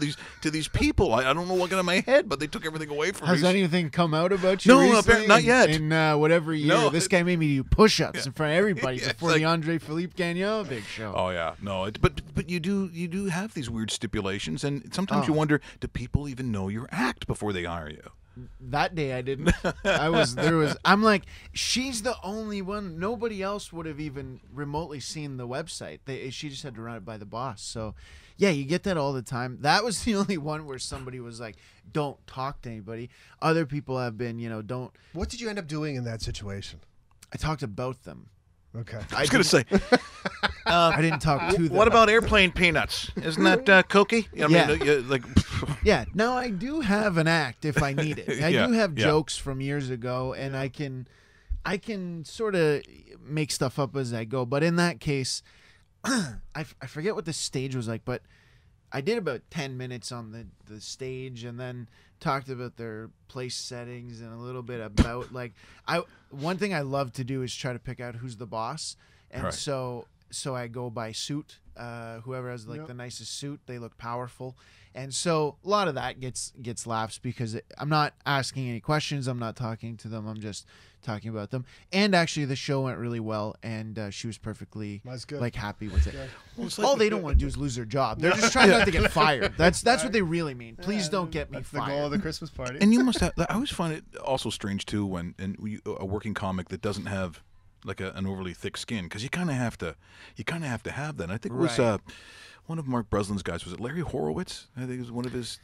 to these people. I don't know what got in my head, but they took everything away from me. Has anything come out about you? No, recently? apparently not yet. In whatever year, this guy made me do push-ups in front of everybody before like, the Andre Philippe Gagnon big show. Oh yeah, no, but you do have these weird stipulations, and sometimes you wonder, do people even know your act before they hire you? That day I didn't. I'm like, she's the only one. Nobody else would have even remotely seen the website. She just had to run it by the boss. So, yeah, you get that all the time. That was the only one where somebody was like, don't talk to anybody. Other people have been, don't. What did you end up doing in that situation? I talked about them. Okay. I was going to say. I didn't talk to them. What about airplane peanuts? Isn't that cookie? I mean, yeah. No, I do have an act if I need it. I do have jokes from years ago, and I can sort of make stuff up as I go. But in that case, I forget what the stage was like, but I did about 10 minutes on the stage, and then talked about their place settings and a little bit about one thing I love to do is try to pick out who's the boss, and so I go by suit. Whoever has the nicest suit, they look powerful, and so a lot of that gets laughs because I'm not asking any questions. I'm not talking to them. I'm just talking about them. And actually, the show went really well, and she was perfectly happy with it. Well, all they don't want to do is lose their job. They're just trying not to get fired. That's what they really mean. Please don't get me fired. That's the goal of the Christmas party. And you must have. I always find it also strange too when a working comic that doesn't have like an overly thick skin, because you kind of have to have that. And I think it was one of Mark Breslin's guys. Was it Larry Horowitz? I think it was one of his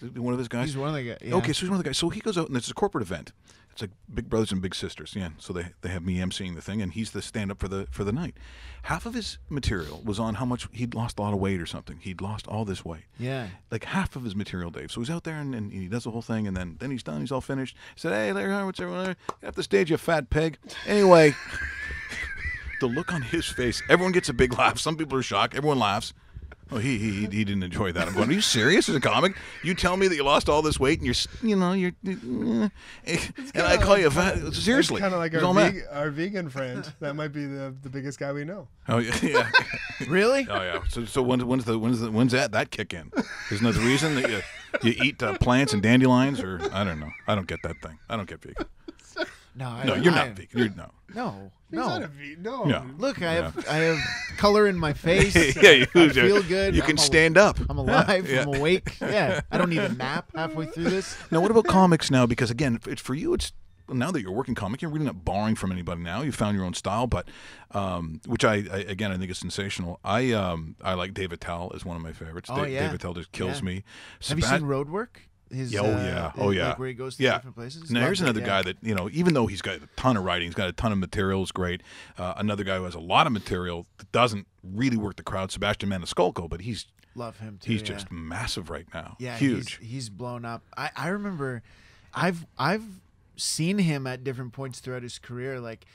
guys. He's one of the guys. Yeah. Okay, so he's one of the guys. So he goes out, and it's a corporate event. It's like Big Brothers and Big Sisters. Yeah. So they have me emceeing the thing, and he's the stand up for the night. Half of his material was on how much he'd lost a lot of weight or something. He'd lost all this weight. Yeah. Like half of his material, Dave. So he's out there and he does the whole thing, and then he's done. He's all finished. He said, "Hey, Larry Horowitz, everyone, get off the stage, you fat pig." Anyway. The look on his face, everyone gets a big laugh. Some people are shocked. Everyone laughs. Oh, he didn't enjoy that. I'm going, are you serious as a comic? You tell me that you lost all this weight and you're and I call you fat. Seriously. It's kind of like our vegan friend. That might be the biggest guy we know. Oh, yeah. Really? Oh, yeah. So when's that kick in? Isn't that the reason that you eat plants and dandelions, or I don't know. I don't get that thing. I don't get vegan. No, you're not vegan. No. No. Yeah. Look, I have color in my face. I feel good. You can stand up. I'm alive. I'm awake. Yeah. I don't need a nap halfway through this. Now, what about comics now? Because again, for you, it's now that you're a working comic, you're really not borrowing from anybody now. You found your own style, but which I think is sensational. I like Dave Attell as one of my favorites. Dave Attell just kills me. Have you seen Roadwork? Like where he goes to different places. Now here's another guy that even though he's got a ton of writing, he's got a ton of material, is great. Another guy who has a lot of material that doesn't really work the crowd, Sebastian Maniscalco, but he's Love him too. He's just massive right now. Yeah, huge. He's blown up. I remember, I've seen him at different points throughout his career, like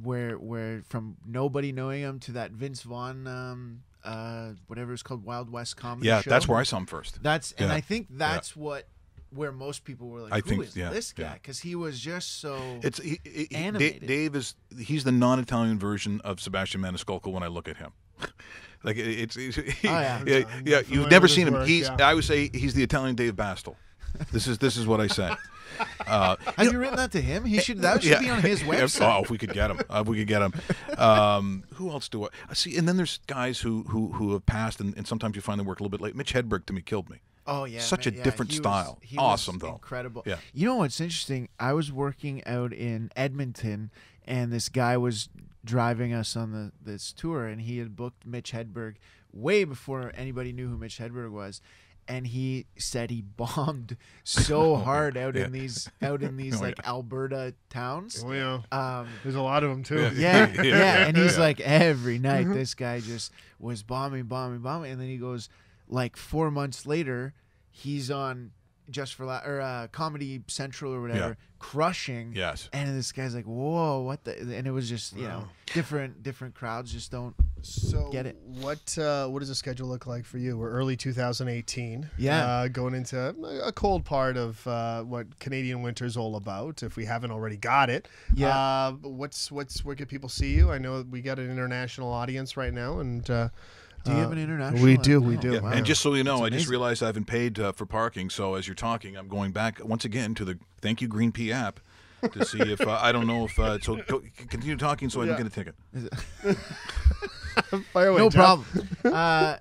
where from nobody knowing him to that Vince Vaughn, whatever it's called, Wild West comedy. Yeah, show. that's where I saw him first. And I think that's where most people were like, "Who is this guy?" Because he was just so animated. Dave he's the non-Italian version of Sebastian Maniscalco when I look at him. Like you've never seen him. I would say he's the Italian Dave Bastel. This is what I say. Have you written that to him? That should be on his website. Oh, if we could get him. Who else do I see? And then there's guys who have passed, and sometimes you find they work a little bit late. Mitch Hedberg to me killed me. Oh yeah, such a different style. He awesome was though. Incredible. Yeah. You know what's interesting? I was working out in Edmonton, and this guy was driving us on this tour, and he had booked Mitch Hedberg way before anybody knew who Mitch Hedberg was. And he said he bombed so hard out in these like Alberta towns. Oh yeah, there's a lot of them too. Yeah. And he's like, every night this guy just was bombing, and then he goes, like 4 months later, he's on Just for Comedy Central or whatever, crushing. Yes. And this guy's like, whoa, what the? And it was just different crowds just don't get it. What does the schedule look like for you? We're early 2018. Yeah. Going into a cold part of what Canadian winter's all about. If we haven't already got it. Yeah. Where can people see you? I know we got an international audience right now, and. Do you have an international? We do. Yeah. Wow. And just so you know, I just realized I haven't paid for parking. So as you're talking, I'm going back once again to the Thank You Green P app to see if I don't know if so. Continue talking so I can get a ticket. Fire away, no Jeff. problem.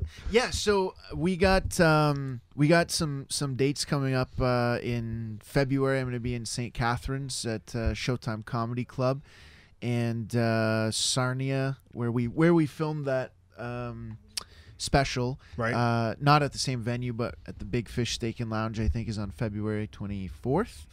So we got some dates coming up in February. I'm going to be in St. Catharines at Showtime Comedy Club, and Sarnia, where we filmed that. Special, right? Not at the same venue, but at the Big Fish Steak and Lounge. I think is on February 24th,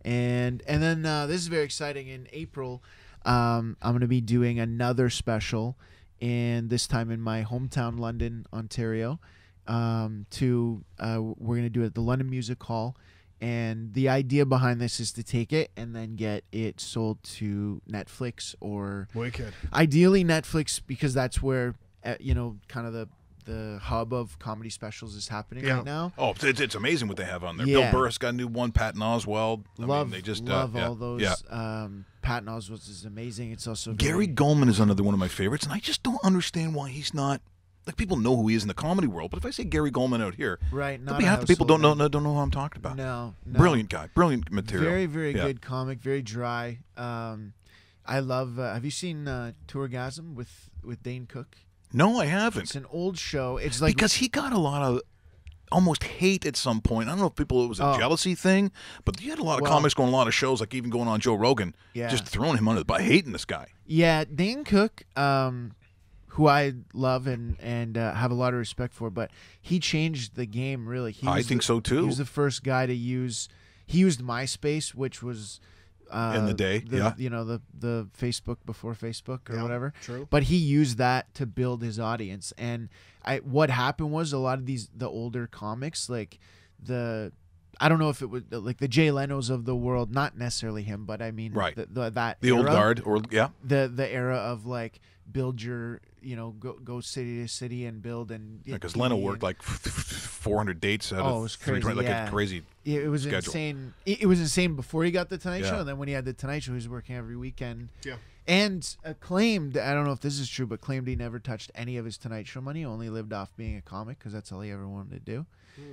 and then this is very exciting. In April, I'm going to be doing another special, and this time in my hometown, London, Ontario. We're going to do it at the London Music Hall, and the idea behind this is to take it and then get it sold to Netflix or Wicked. Ideally Netflix, because that's where kind of the hub of comedy specials is happening right now. Oh, it's amazing what they have on there. Yeah. Bill Burr's got a new one. Patton Oswalt. Love all those. Yeah. Patton Oswalt is amazing. It's also Gary Goldman is another one of my favorites, and I just don't understand why he's not. Like, people know who he is in the comedy world, but if I say Gary Goldman out here, right, not half the people don't know who I'm talking about. No. Brilliant guy, brilliant material. Very, very good comic. Very dry. I love. Have you seen Tourgasm with Dane Cook? No, I haven't. It's an old show. It's like because he got a lot of almost hate at some point. I don't know if it was a jealousy thing, but you had a lot of comics going a lot of shows, like even going on Joe Rogan, just throwing him under the bus, hating this guy. Yeah, Dane Cook, who I love and have a lot of respect for, but he changed the game really. I think so too. He was the first guy to use. He used MySpace, which was. In the day, the Facebook before Facebook or whatever. True. But he used that to build his audience, and what happened was a lot of the older comics, like I don't know if it was like the Jay Leno's of the world, not necessarily him, but I mean, the old guard, or the era of like build your go city to city and build and because Leno worked like 400 dates out of it was crazy, a crazy it was schedule. Insane. It was insane before he got the Tonight Show, and then when he had the Tonight Show, he was working every weekend. Yeah. And claimed, I don't know if this is true, but claimed he never touched any of his Tonight Show money, only lived off being a comic because that's all he ever wanted to do.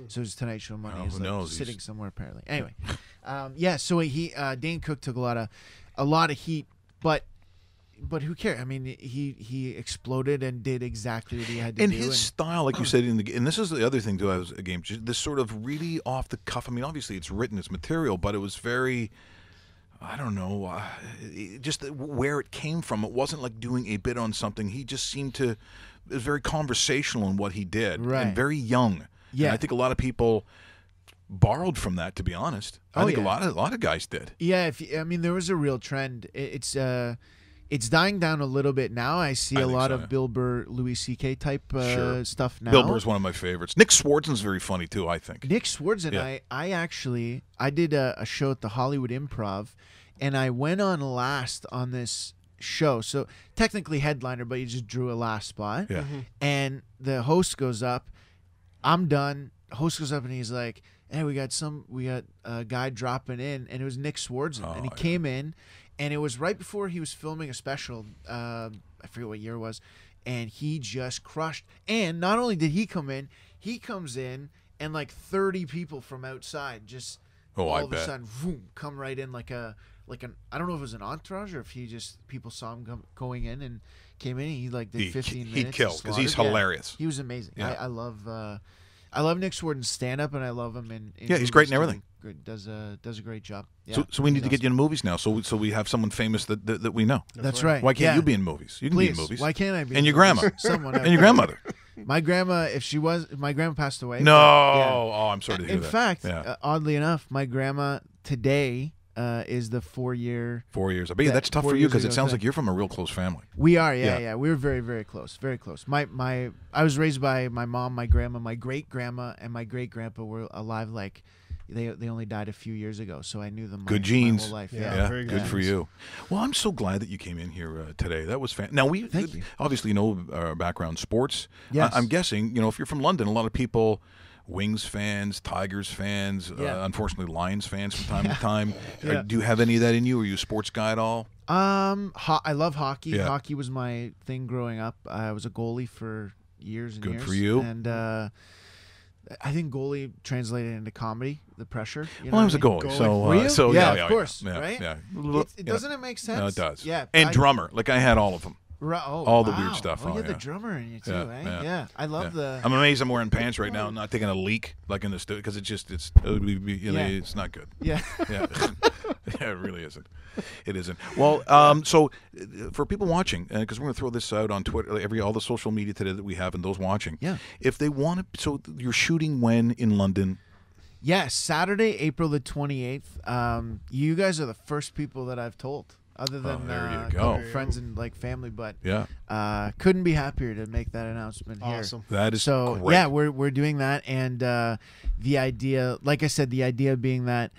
So his Tonight Show money is like sitting somewhere apparently. Anyway, so he Dane Cook took a lot of heat, but who cares? I mean, he exploded and did exactly what he had to do. And his style, like you said, and this is the other thing too. I was a game, this sort of really off the cuff. I mean, obviously it's written, it's material, but it was very. I don't know, just where it came from. It wasn't like doing a bit on something. He just seemed to. It was very conversational in what he did, and very young. Yeah, and I think a lot of people borrowed from that. To be honest, I think a lot of guys did. Yeah, there was a real trend. It's It's dying down a little bit now. I see a lot of Bill Burr, Louis C.K. type stuff now. Bill Burr's one of my favorites. Nick Swartzen's very funny too, I think. Nick Swartzen, I did a show at the Hollywood Improv, and I went on last on this show. So technically headliner, but you just drew a last spot. Yeah. And the host goes up. I'm done. Host goes up and he's like, "Hey, we got a guy dropping in," and it was Nick Swartzen, and he came in. And it was right before he was filming a special. I forget what year it was. And he just crushed. And not only did he come in, he comes in and like 30 people from outside just all of a sudden come right in like an I don't know if it was an entourage or if people saw him going in and came in. And he like did 15 minutes. He'd kill because he's hilarious. He was amazing. Yeah. I love Nick Swartzen's stand up, and I love him in he's great in everything. Good, does a great job. Yeah, so we need to get you in movies now. So we have someone famous that we know. That's right. Why can't you be in movies? You can be in movies. Why can't I be? And your grandma. Someone. And your grandmother. My grandma, my grandma passed away. No. Oh, I'm sorry to hear that. In fact, oddly enough, my grandma today is the 4-year. 4 years. I bet that's tough for you because it sounds like you're from a real close family. We are, yeah. We're very, very close, very close. I was raised by my mom, my grandma, my great grandma, and my great grandpa were alive. Like they only died a few years ago, so I knew them. Good genes. My whole life. Yeah, very good for you. Well, I'm so glad that you came in here today. That was fantastic. Now Thank you. Obviously know our background sports. Yes. I'm guessing if you're from London, a lot of people. Wings fans, Tigers fans, unfortunately Lions fans from time to time. Do you have any of that in you? Are you a sports guy at all? I love hockey. Yeah. Hockey was my thing growing up. I was a goalie for years and years. Good for you. And I think goalie translated into comedy, the pressure. Well, I was a goalie, so yeah, of course, yeah, right? Yeah. Doesn't it make sense? No, it does. Yeah, and drummer, like I had all of them. All the weird stuff. Oh, you had the drummer in you too, eh? Yeah. I love the. I'm amazed I'm wearing pants right now, and not taking a leak like in the studio because it's not good. Yeah. Yeah. Yeah, it really isn't. It isn't. Well, so for people watching, because we're going to throw this out on Twitter, all the social media today that we have, and those watching. Yeah. If they want to, so you're shooting when in London? Yeah, Saturday, April the 28th. You guys are the first people that I've told. Other than there you go. Friends and like family, but couldn't be happier to make that announcement here. Awesome. That is so great. Yeah, we're doing that, and the idea, like I said, the idea being that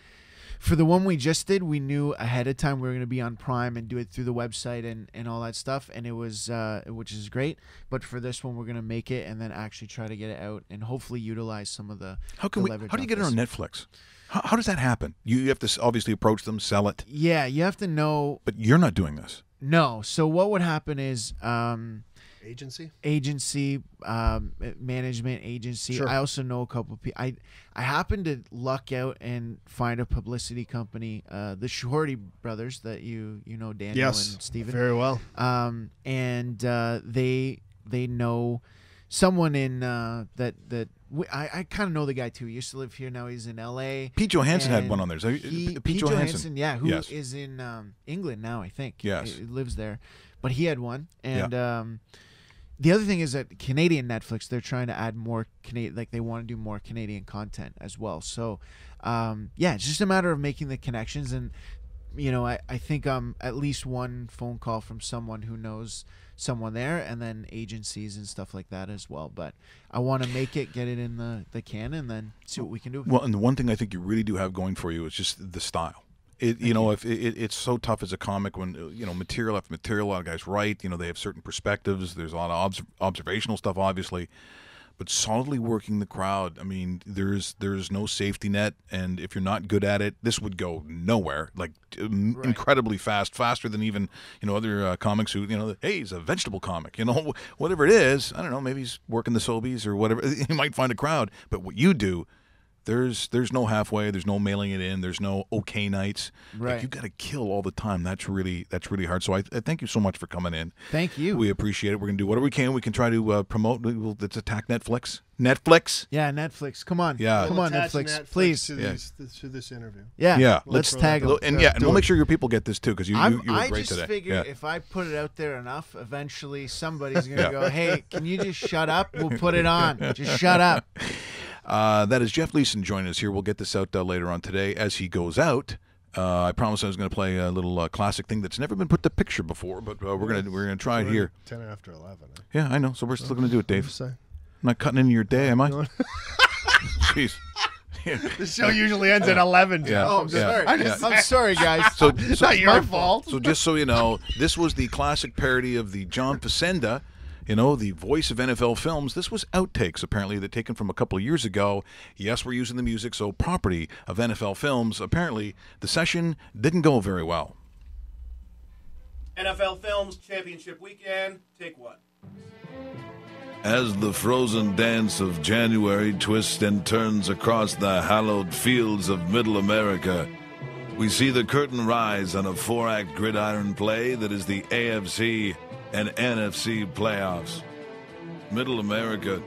for the one we just did, we knew ahead of time we were going to be on Prime and do it through the website and all that stuff, and it was which is great. But for this one, we're going to make it and then actually try to get it out and hopefully utilize some of the. How do you get it on Netflix? How does that happen? You have to obviously approach them, sell it. Yeah, you have to know. But you're not doing this. No. So what would happen is agency, management agency. Sure. I also know a couple people. I happened to luck out and find a publicity company, the Shorty brothers that you know, Daniel and Steven. Very well. And they know someone in I kind of know the guy too. He used to live here. Now he's in L.A. Pete Johansson had one on there. Pete Johansson, yeah, who is in England now, I think. Yes. He lives there. But he had one. And the other thing is that Canadian Netflix, they're trying to add more Canadian, like they want to do more Canadian content as well. So, it's just a matter of making the connections. And, I think at least one phone call from someone who knows someone there, and then agencies and stuff like that as well. But I want to make it, get it in the can, and then see what we can do. Well, and the one thing I think you really do have going for you is just the style. It's so tough as a comic when material after material, a lot of guys write. They have certain perspectives. There's a lot of observational stuff, obviously, but solidly working the crowd. I mean, there's no safety net, and if you're not good at it, this would go nowhere. Like incredibly faster than even other comics who hey, he's a vegetable comic. Whatever it is, I don't know. Maybe he's working the Sobeys or whatever. He might find a crowd, but what you do. There's no halfway. There's no mailing it in. There's no okay nights. Right. Like, you got to kill all the time. That's really hard. So I thank you so much for coming in. Thank you. We appreciate it. We're gonna do whatever we can. We can try to promote. Let's attack Netflix. Netflix. Yeah, Netflix. Come on. Yeah. Come on, Netflix. Please. To this interview. Yeah. Yeah. Let's tag them. And we'll make sure your people get this too, because you were great today. I just figure if I put it out there enough, eventually somebody's gonna go, "Hey, can you just shut up? We'll put it on. Just shut up." That is Jeff Leeson joining us here. We'll get this out later on today as he goes out. I promised I was going to play a little classic thing that's never been put to picture before, but we're gonna try it here. 10 after 11. Yeah, I know. So we're still going to do it, Dave. Say. I'm not cutting into your day, am I? Jeez. Yeah. The show usually ends at 11. Yeah. Oh, I'm sorry. Yeah. I'm sorry, guys. So It's not your fault. So just so you know, this was the classic parody of the John Facenda, the voice of NFL films. This was outtakes, apparently, that taken from a couple of years ago. Yes, we're using the music, so property of NFL films. Apparently, the session didn't go very well. NFL Films Championship Weekend, take one. As the frozen dance of January twists and turns across the hallowed fields of Middle America, we see the curtain rise on a 4-act gridiron play that is the AFC and NFC playoffs. Middle America,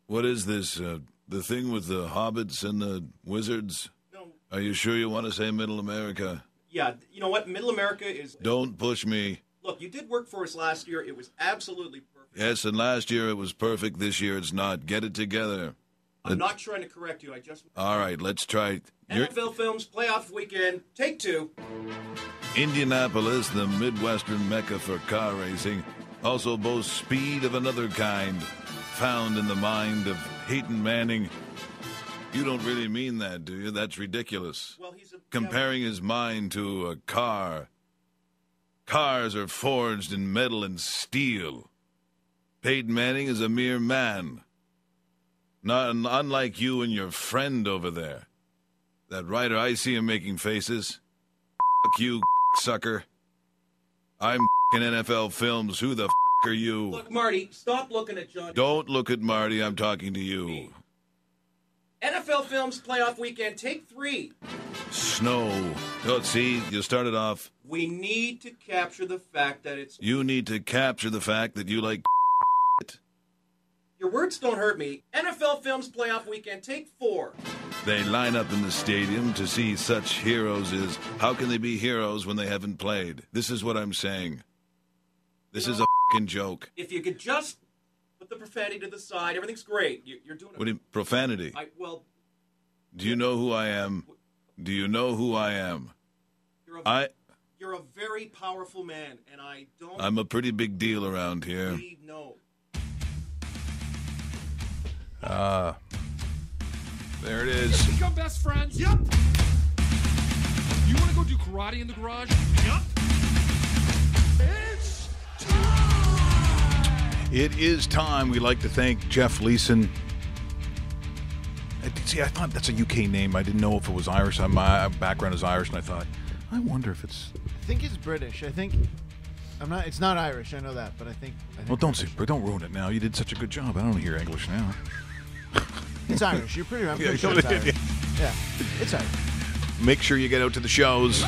what is this? The thing with the hobbits and the wizards? No. Are you sure you want to say Middle America? Yeah, you know what? Middle America is... Don't push me. Look, you did work for us last year. It was absolutely perfect. Yes, and last year it was perfect. This year it's not. Get it together. I'm not trying to correct you. I just... All right, let's try. NFL Films Playoff Weekend, take two. Indianapolis, the Midwestern mecca for car racing, also boasts speed of another kind, found in the mind of Peyton Manning. You don't really mean that, do you? That's ridiculous. Well, he's comparing his mind to a car. Cars are forged in metal and steel. Peyton Manning is a mere man. Not unlike you and your friend over there. That writer, I see him making faces. Fuck you, sucker. I'm NFL Films. Who the are you? Look, Marty, stop looking at John. Don't look at Marty. I'm talking to you. NFL Films Playoff Weekend, take three. Snow. Oh, see, you started off. We need to capture the fact that it's... You need to capture the fact that you like it. Your words don't hurt me. NFL Films Playoff Weekend, take four. They line up in the stadium to see such heroes as... How can they be heroes when they haven't played? This is what I'm saying. This is a fucking joke. If you could just put the profanity to the side, everything's great. You're doing it. What do you, profanity? Do you know who I am? Do you know who I am? You're a very powerful man, and I don't... I'm a pretty big deal around here. No. There it is. Become best friends? Yep. You want to go do karate in the garage? Yep. It's time! It is time. We'd like to thank Jeff Leeson. See, I thought that's a UK name. I didn't know if it was Irish. My background is Irish, and I thought, I wonder if it's... I think it's British. I think... It's not Irish, I know that, but I think well, don't ruin it now. You did such a good job. I don't hear English now. It's Irish. You're pretty sure it's Irish. Yeah, it's Irish. Make sure you get out to the shows.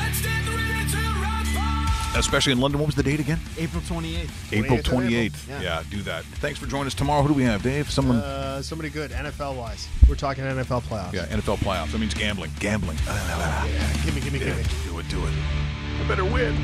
Especially in London. What was the date again? April 28th. April 28th. Yeah, do that. Thanks for joining us tomorrow. Who do we have, Dave? Somebody good, NFL-wise. We're talking NFL playoffs. Yeah, NFL playoffs. That means gambling. Yeah, gimme. Do it. I better win.